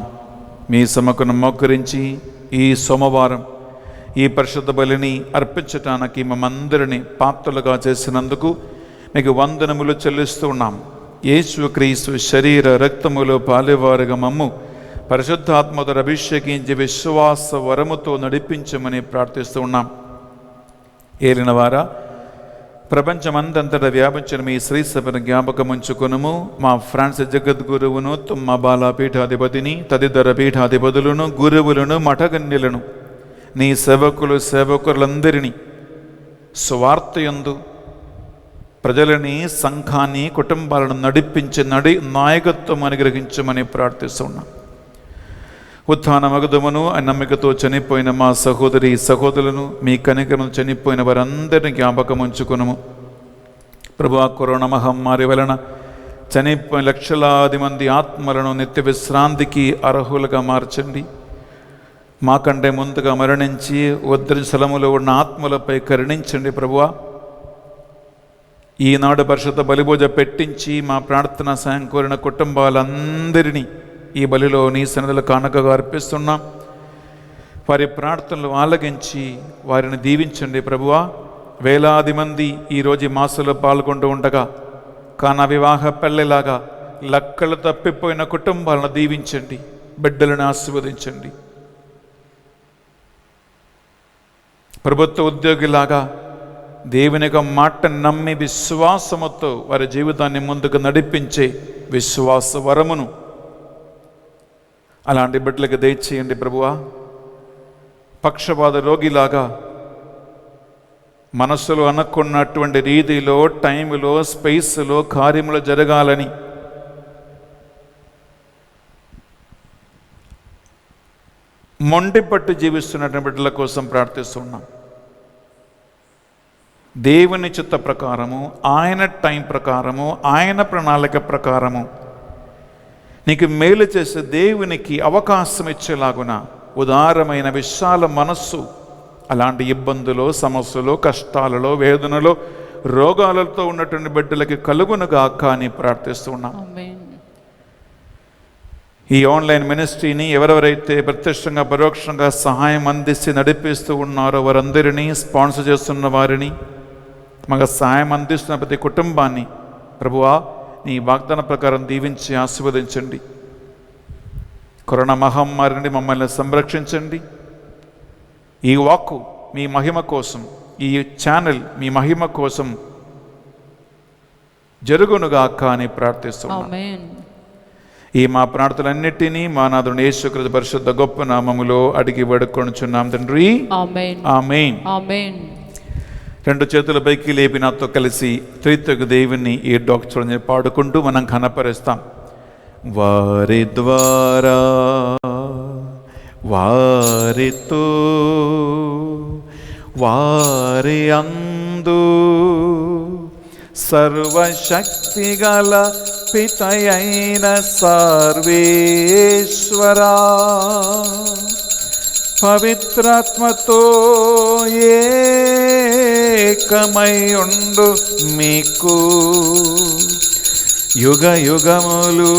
మీ సముఖమును మోకరించి ఈ సోమవారం ఈ పరిశుద్ధ బలిని అర్పించటానికి మమ్మందరినీ పాత్రలుగా చేసినందుకు మీకు వందనములు చెల్లిస్తూ ఉన్నాం. యేసుక్రీస్తు శరీర రక్తములో పాలేవారుగా మమ్ము పరిశుద్ధాత్మతో అభిషేకించి విశ్వాస వరముతో నడిపించమని ప్రార్థిస్తూ ఉన్నాం. ఏలిన వారా, ప్రపంచమందంతటా వ్యాపించిన మీ శ్రీసభను జ్ఞాపకం ఉంచుకొనుము. మా ఫ్రాన్సిస్ జగద్గురువును, తుమ్మ బాలాపీఠాధిపతిని, తదితర పీఠాధిపతులను, గురువులను, మఠగన్యులను, నీ సేవకులందరినీ స్వార్థయందు ప్రజలని, సంఘాన్ని, కుటుంబాలను నడిపించి నాయకత్వం అనుగ్రహించమని ప్రార్థిస్తున్నాం. ఉత్థాన మగదుమును నమ్మికతో చనిపోయిన మా సహోదరులను, మీ కనికరము చనిపోయిన వారందరినీ జ్ఞాపకం ఉంచుకును. ప్రభువా, కరోనా మహమ్మారి వలన చనిపోయిన లక్షలాది మంది ఆత్మలను నిత్య విశ్రాంతికి అర్హులుగా మార్చండి. మాకంటే ముందుగా మరణించి ఉద్ధరి స్థలములో ఉన్న ఆత్మలపై కరుణించండి ప్రభువా. ఈనాడు పరిశుద్ధ బలిభోజ పెట్టించి మా ప్రార్థన సాయం కోరిన కుటుంబాలందరినీ ఈ బలిలో నీ సన్నిధిలో కానుకగా అర్పిస్తున్నాం. వారి ప్రార్థనలు ఆలగించి వారిని దీవించండి ప్రభువా. వేలాది మంది ఈరోజు ఈ మాసంలో పాల్గొంటూ ఉండగా కానా వివాహ పెళ్ళిలాగా లక్కలు తప్పిపోయిన కుటుంబాలను దీవించండి, బిడ్డలను ఆశీర్వదించండి. ప్రభుత్వ ఉద్యోగిలాగా దేవుని యొక్క మాట నమ్మి విశ్వాసముతో వారి జీవితాన్ని ముందుకు నడిపించే విశ్వాస వరమును అలాంటి బిడ్డలకు దయచేయండి ప్రభువా. పక్షపాత రోగిలాగా మనస్సులో అనుకున్నటువంటి రీతిలో, టైంలో, స్పేస్లో కార్యములు జరగాలని మొండిపట్టు జీవిస్తున్నటువంటి బిడ్డల కోసం ప్రార్థిస్తున్నాం. దేవుని చిత్త ప్రకారము, ఆయన టైం ప్రకారము, ఆయన ప్రణాళిక ప్రకారము నీకు మేలు చేసే దేవునికి అవకాశం ఇచ్చేలాగున ఉదారమైన విశాల మనస్సు అలాంటి ఇబ్బందులు, సమస్యలు, కష్టాలలో, వేదనలో, రోగాలతో ఉన్నటువంటి బిడ్డలకి కలుగునుగా కానీ ప్రార్థిస్తున్నాం. ఈ ఆన్లైన్ మినిస్ట్రీని ఎవరెవరైతే ప్రత్యక్షంగా పరోక్షంగా సహాయం అందించి నడిపిస్తూ ఉన్నారో వారందరినీ, స్పాన్సర్ చేస్తున్న వారిని, మాకు సహాయం అందిస్తున్న ప్రతి కుటుంబాన్ని ప్రభువా నీ వాగ్దాన ప్రకారం దీవించి ఆశీర్వదించండి. కరోనా మహమ్మారిని మమ్మల్ని సంరక్షించండి. ఈ వాక్కు మీ మహిమ కోసం, ఈ ఛానల్ మీ మహిమ కోసం జరుగునుగా కానీ ప్రార్థిస్తున్నాం. ఈ మా ప్రార్థనలన్నిటినీ మా నాథుని యేసుక్రీస్తు పరిశుద్ధ గొప్ప నామములో అడిగి వేడుకొనుచున్నాం తండ్రి. ఆమేన్. ఆమేన్. రెండు చేతుల పైకి లేపి నాతో కలిసి త్రిత్వకు దేవుని ఈ డాక్టర్ పాడుకుంటూ మనం ఘనపరుస్తాం. వారి ద్వారా, వారితో, వారి అందు సర్వశక్తిగల పితయైన సర్వేశ్వరా పవిత్రాత్మతో ఏకమై ఉండు మీకు యుగ యుగములు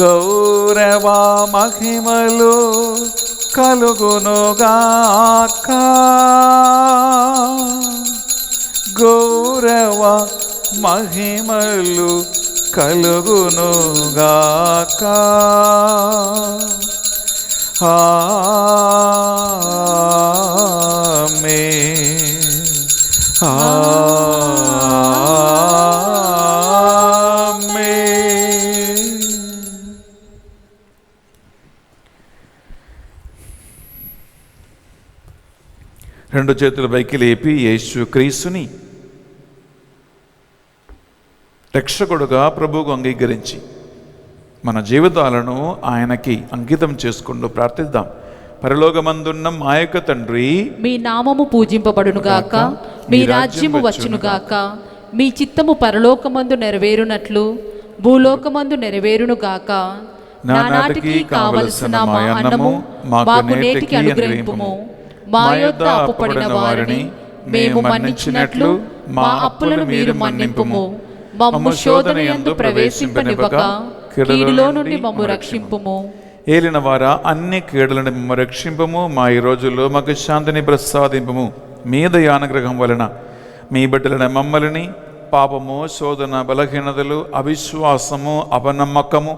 గౌరవ మహిమలు కలుగునుగాక. గౌరవ మహిమలు కలుగునుగాక. ఆమేన్. ఆమేన్. రెండు చేతుల పైకి లేపి యేసు క్రీస్తుని రక్షకుడుగా ప్రభువుకు అంగీకరించి మన జీవితాలను ఆయనకి అంకితం చేసుకుంటూ ప్రార్థిద్దాం. పరలోకమందున్న మా యొక్క తండ్రి, మీ నామము పూజింపబడునుగాక, మీ రాజ్యము వచ్చునుగాక, మీ చిత్తము పరలోకమందు నెరవేరునట్లు భూలోకమందు నెరవేరునుగాక. నానాటికి కావలసిన మా అన్నము మాకు నేటికి అనుగ్రహింపుము. మా యొద్ద అప్పుపడిన వారిని మేము మన్నించినట్లు మా అప్పులను మీరు మన్నింపుము. మమ్ము శోధన యందు ప్రవేశింపనివ్వక కీడులో నుండి మమ్ము రక్షింపుము. ఏలిన వారా అన్ని కీడులను మమ్ము రక్షింపము. మా ఈ రోజుల్లో మాకు శాంతిని ప్రసాదింపము. మీ దయానుగ్రహం వలన మీ బిడ్డలైన మమ్మల్ని పాపము, శోధన, బలహీనతలు, అవిశ్వాసము, అపనమ్మకము,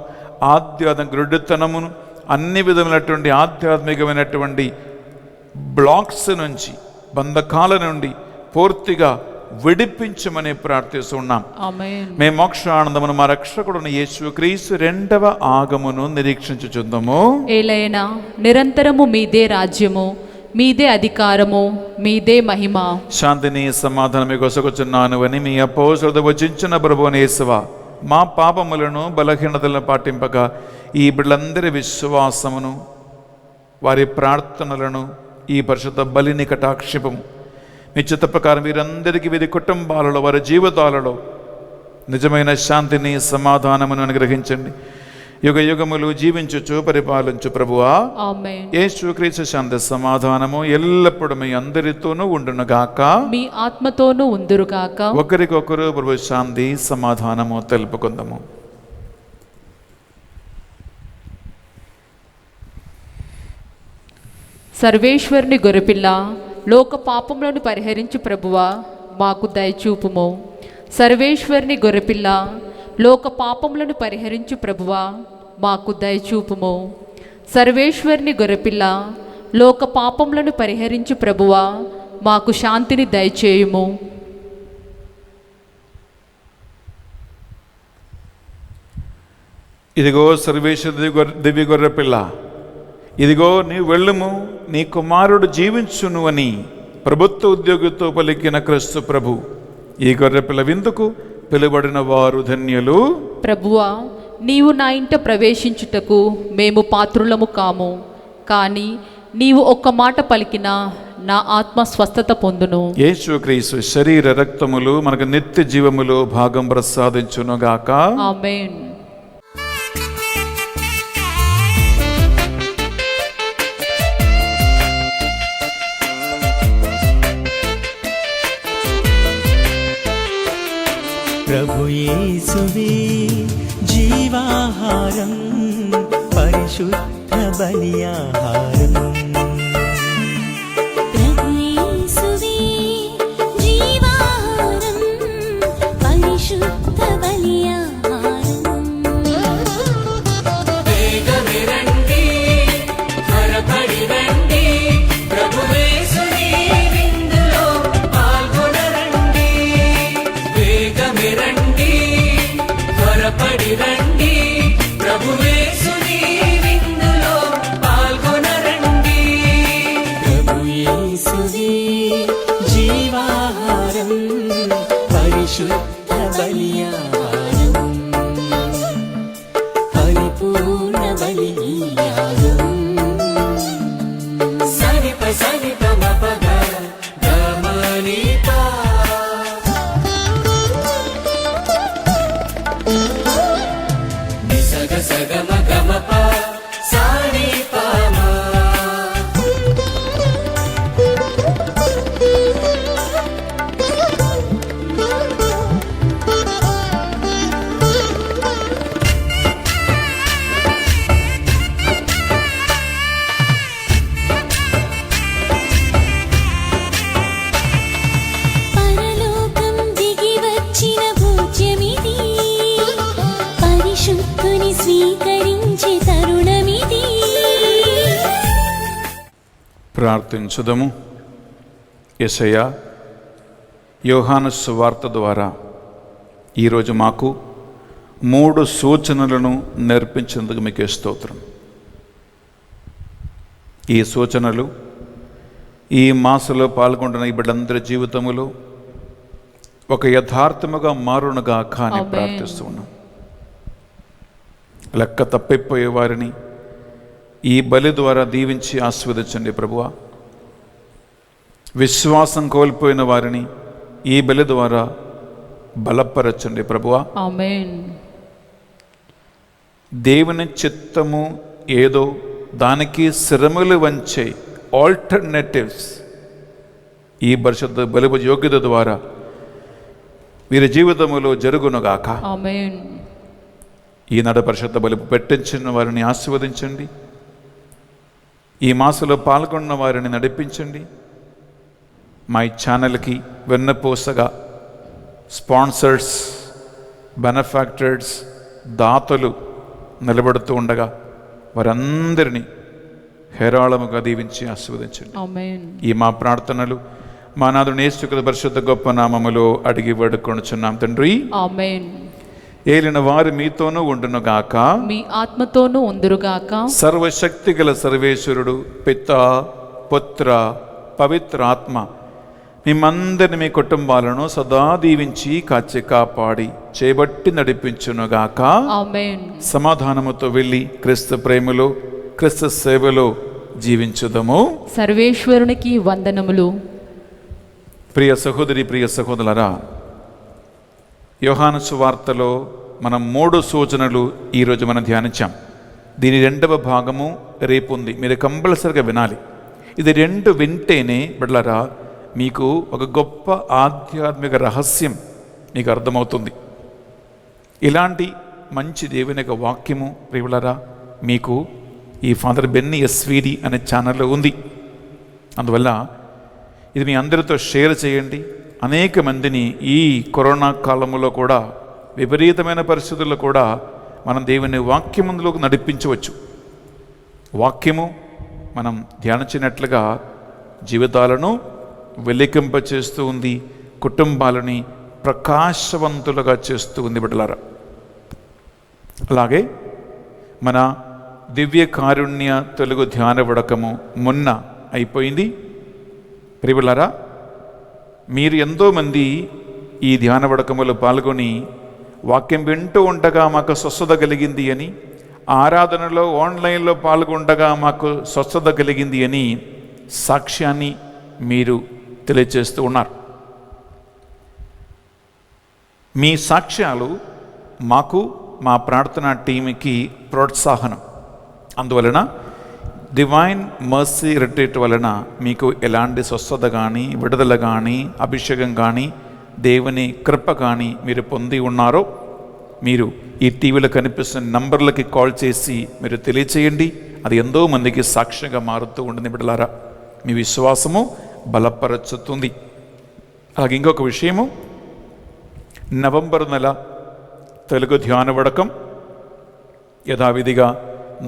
ఆధ్యాత్మిక గ్రుడ్డితనమును, అన్ని విధములైనటువంటి ఆధ్యాత్మికమైనటువంటి బ్లాక్స్ నుంచి, బంధకాల నుండి పూర్తిగా విడిపించమని ప్రార్థిస్తున్నాం. మేము మోక్ష ఆనందమును మా రక్షకుడును యేసు క్రీస్తు రెండవ ఆగమును నిరీక్షించుచుందము. ఏలైనా నిరంతరము మీదే రాజ్యము, మీదే అధికారము, మీదే మహిమ. శాంతిని సమాధానమే కొసగుచున్నాను అని మీ అపోస్తలుడు వచించిన ప్రభువుని యేసువా, మా పాపములను బలహీనతలను పాటింపక ఈ బిడ్డలందరి విశ్వాసమును, వారి ప్రార్థనలను, ఈ పరిశుద్ధ బలిని కటాక్షిపము. మీ చిత్త ప్రకారం వీరందరికీ, వీరి కుటుంబాలలో, వారి జీవితాలలో నిజమైన శాంతిని సమాధానమును అనుగ్రహించండి. యుగ యుగములు జీవించుచు పరిపాలించు ప్రభువా, ఆమేన్. యేసుక్రీస్తు శాంతి సమాధానము ఎల్లప్పుడూ మీ అందరితోనూ ఉండునుగాక. మీ ఆత్మతోనూ ఉందురుగాక. ఒకరికొకరు ప్రభు శాంతి సమాధానము తెలుపుకుందాము. సర్వేశ్వరుని గొర్రెపిల్ల, లోక పాపములను పరిహరించు ప్రభువా, మాకు దయచూపుము. సర్వేశ్వరుని గొర్రెపిల్ల, లోక పాపములను పరిహరించు ప్రభువా, మాకు దయచూపుము. సర్వేశ్వరుని గొర్రెపిల్ల, లోక పాపములను పరిహరించు ప్రభువా, మాకు శాంతిని దయచేయుము. ఇదిగో సర్వేశ్వరుని దివ్య గొర్రె పిల్ల, ఇదిగో నీవు వెళ్ళుము, నీ కుమారుడు జీవించును అని ప్రభుత్వ ఉద్యోగితో పలికిన క్రీస్తు ప్రభు. ఈ గొర్రెపిల్ల విందుకు పిలువడిన వారు ధన్యులు. ప్రభువా, నీవు నా ఇంట ప్రవేశించుటకు మేము పాత్రులము కాము, కానీ నీవు ఒక్క మాట పలికినా నా ఆత్మ స్వస్థత పొందును. యేసుక్రీస్తు శరీర రక్తములు మనకు నిత్య జీవములో భాగం ప్రసాదించునుగాక. ఆమేన్. ప్రభు యేసువే జీవాహారం, పరిశుద్ధ బలియాహారం. ప్రభు యేసువే జీవాహారం, పరిశుద్ధ బలియాహారం. వేగమే రండి, త్వరపడి రండి, ప్రభు యేసుని విందులో పాల్గొనరండి. వేగమే రండి, త్వరపడి రండి, ప్రభు యేసుని విందులో పాల్గొనరండి. ప్రభు యేసువే జీవాహారం, పరిశుద్ధ బలియాహారం, పరిపూర్ణ బలియాగం. సనిప సనిప మపగ గమనిప, నిసగ సగమ గమప సానిపమా. పరలోకం దిగి వచ్చిన భోజ్యమిది, పరిశుద్ధుని స్వీకరించే తరుణమిది. ప్రార్థించుదము. యేసయ్యా, యోహాను సువార్త ద్వారా ఈరోజు మాకు 3 సూచనలను నేర్పించేందుకు మీకే స్తోత్రం. ఈ సూచనలు ఈ మాసంలో పాల్గొంటున్న ఈ బిడ్డలందరి జీవితములో ఒక యథార్థముగా మారునుగా కానీ ఆమేన్. ప్రార్థిస్తూ ఉన్నాం. లెక్క తప్పిపోయే వారిని ఈ బలి ద్వారా దీవించి ఆశీర్వదించండి ప్రభువా. విశ్వాసం కోల్పోయిన వారిని ఈ బలి ద్వారా బలపరచండి ప్రభువా. ఆమేన్. దేవుని చిత్తము ఏదో దానికి శ్రమలు వంచే ఆల్టర్నేటివ్స్ ఈ పరిశుద్ధ బలి యోగ్యత ద్వారా వీరి జీవితములో జరుగునుగాక. ఆమేన్. ఈనాడు పరిశుద్ధ బలి పెట్టించిన వారిని ఆశీర్వదించండి. ఈ మాసంలో పాల్గొన్న వారిని నడిపించండి. మా ఈ ఛానల్కి వెన్నపూసగా స్పాన్సర్స్, బెనఫాక్టర్స్, దాతలు నిలబడుతూ ఉండగా వారందరినీ హేరాళముగా దీవించి ఆశీర్వదించండి. ఆమేన్. ఈ మా ప్రార్థనలు మా నాథుని యేసుక్రీస్తు పరిశుద్ధ గొప్ప నామములో అడిగి వేడుకొనుచున్నాం తండ్రి. ఆమేన్. ఏలిన వారు మీతోనూ ఉండునుగాక. మీ ఆత్మతోనూ ఉందురుగాక. సర్వశక్తి గల సర్వేశ్వరుడు పిత, పుత్ర, పవిత్ర ఆత్మ మిమ్మందరిని మీ కుటుంబాలను సదా దీవించి కాచి కాపాడి చేబట్టి నడిపించునుగాక. ఆమేన్. సమాధానముతో వెళ్ళి క్రీస్తు ప్రేమలో, క్రీస్తు సేవలో జీవించుదము. సర్వేశ్వరునికి వందనములు. ప్రియ సహోదరి, ప్రియ సహోదరులారా, యోహాను సువార్తలో మనం 3 సూచనలు ఈరోజు మనం ధ్యానించాం. దీని 2వ భాగము రేపు ఉంది. మీరు కంపల్సరిగా వినాలి. ఇది 2 వింటేనే బిడ్డలారా మీకు ఒక గొప్ప ఆధ్యాత్మిక రహస్యం మీకు అర్థమవుతుంది. ఇలాంటి మంచి దేవుని యొక్క వాక్యము ప్రియులారా మీకు ఈ ఫాదర్ బెన్నీ ఎస్విడి అనే ఛానల్లో ఉంది. అందువల్ల ఇది మీ అందరితో షేర్ చేయండి. అనేక మందిని ఈ కరోనా కాలంలో కూడా, విపరీతమైన పరిస్థితుల్లో కూడా మనం దేవుని వాక్యములోకి నడిపించవచ్చు. వాక్యము మనం ధ్యానించినట్లుగా జీవితాలను వెలికింపచేస్తూ ఉంది, కుటుంబాలని ప్రకాశవంతులుగా చేస్తూ ఉంది బిడ్డలారా. అలాగే మన దివ్య కారుణ్య తెలుగు ధ్యాన వడకము మొన్న అయిపోయింది. ప్రియులారా, మీరు ఎంతోమంది ఈ ధ్యాన వడకములో పాల్గొని వాక్యం వింటూ ఉండగా మాకు స్వస్థత కలిగింది అని, ఆరాధనలో ఆన్లైన్లో పాల్గొండగా మాకు స్వస్థత కలిగింది అని సాక్ష్యాన్ని మీరు తెలియజేస్తూ ఉన్నారు. మీ సాక్ష్యాలు మాకు, మా ప్రార్థనా టీంకి ప్రోత్సాహనం. అందువలన డివైన్ మర్సీ రిట్రీట్ వలన మీకు ఎలాంటి స్వస్థత కానీ, విడుదల కానీ, అభిషేకం కానీ, దేవుని కృప కానీ మీరు పొంది ఉన్నారో మీరు ఈ టీవీలో కనిపిస్తున్న నంబర్లకి కాల్ చేసి మీరు తెలియచేయండి. అది ఎంతో మందికి సాక్ష్యంగా మారుతూ ఉంటుంది బిడ్డలారా. మీ విశ్వాసము బలపరచుతుంది. అలాగే ఇంకొక విషయము, నవంబర్ నెల తెలుగు ధ్యాన వడకం యథావిధిగా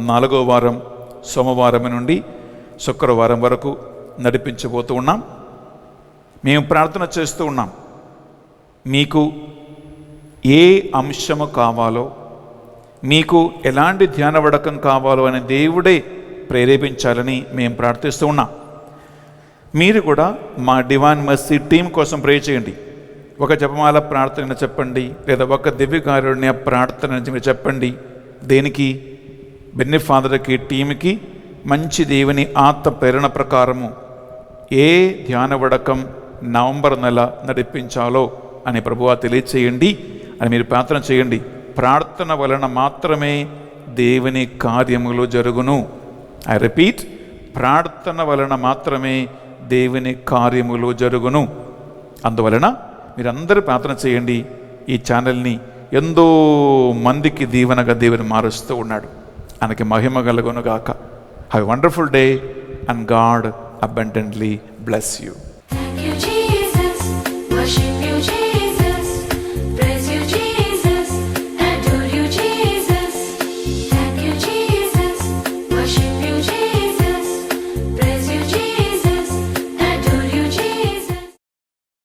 4వ వారం సోమవారం నుండి శుక్రవారం వరకు నడిపించబోతూ ఉన్నాం. మేము ప్రార్థన చేస్తూ ఉన్నాం. మీకు ఏ అంశము కావాలో, మీకు ఎలాంటి ధ్యాన వడకం కావాలో అని దేవుడే ప్రేరేపించాలని మేము ప్రార్థిస్తూ ఉన్నాం. మీరు కూడా మా డివైన్ మర్సీ టీం కోసం ప్రే చేయండి. ఒక జపమాల ప్రార్థన చెప్పండి, లేదా ఒక దివ్యకారుణ్య ప్రార్థన నుంచి మీరు చెప్పండి. దేనికి? బెన్నీ ఫాదర్కి, టీంకి మంచి దేవుని ఆత్మ ప్రేరణ ప్రకారము ఏ ధ్యాన వడకం నవంబర్ నెల నడిపించాలో అని ప్రభువా తెలియచేయండి అని మీరు ప్రార్థన చేయండి. ప్రార్థన వలన మాత్రమే దేవుని కార్యములు జరుగును. ఐ రిపీట్, ప్రార్థన వలన మాత్రమే దేవుని కార్యములు జరుగును. అందువలన మీరందరూ ప్రార్థన చేయండి. ఈ ఛానల్ని ఎంతో మందికి దీవెనగా దేవుని మారుస్తూ ఉన్నాడు. ఆయనకి మహిమ కలుగును గాక. Have a wonderful day and God abundantly bless you.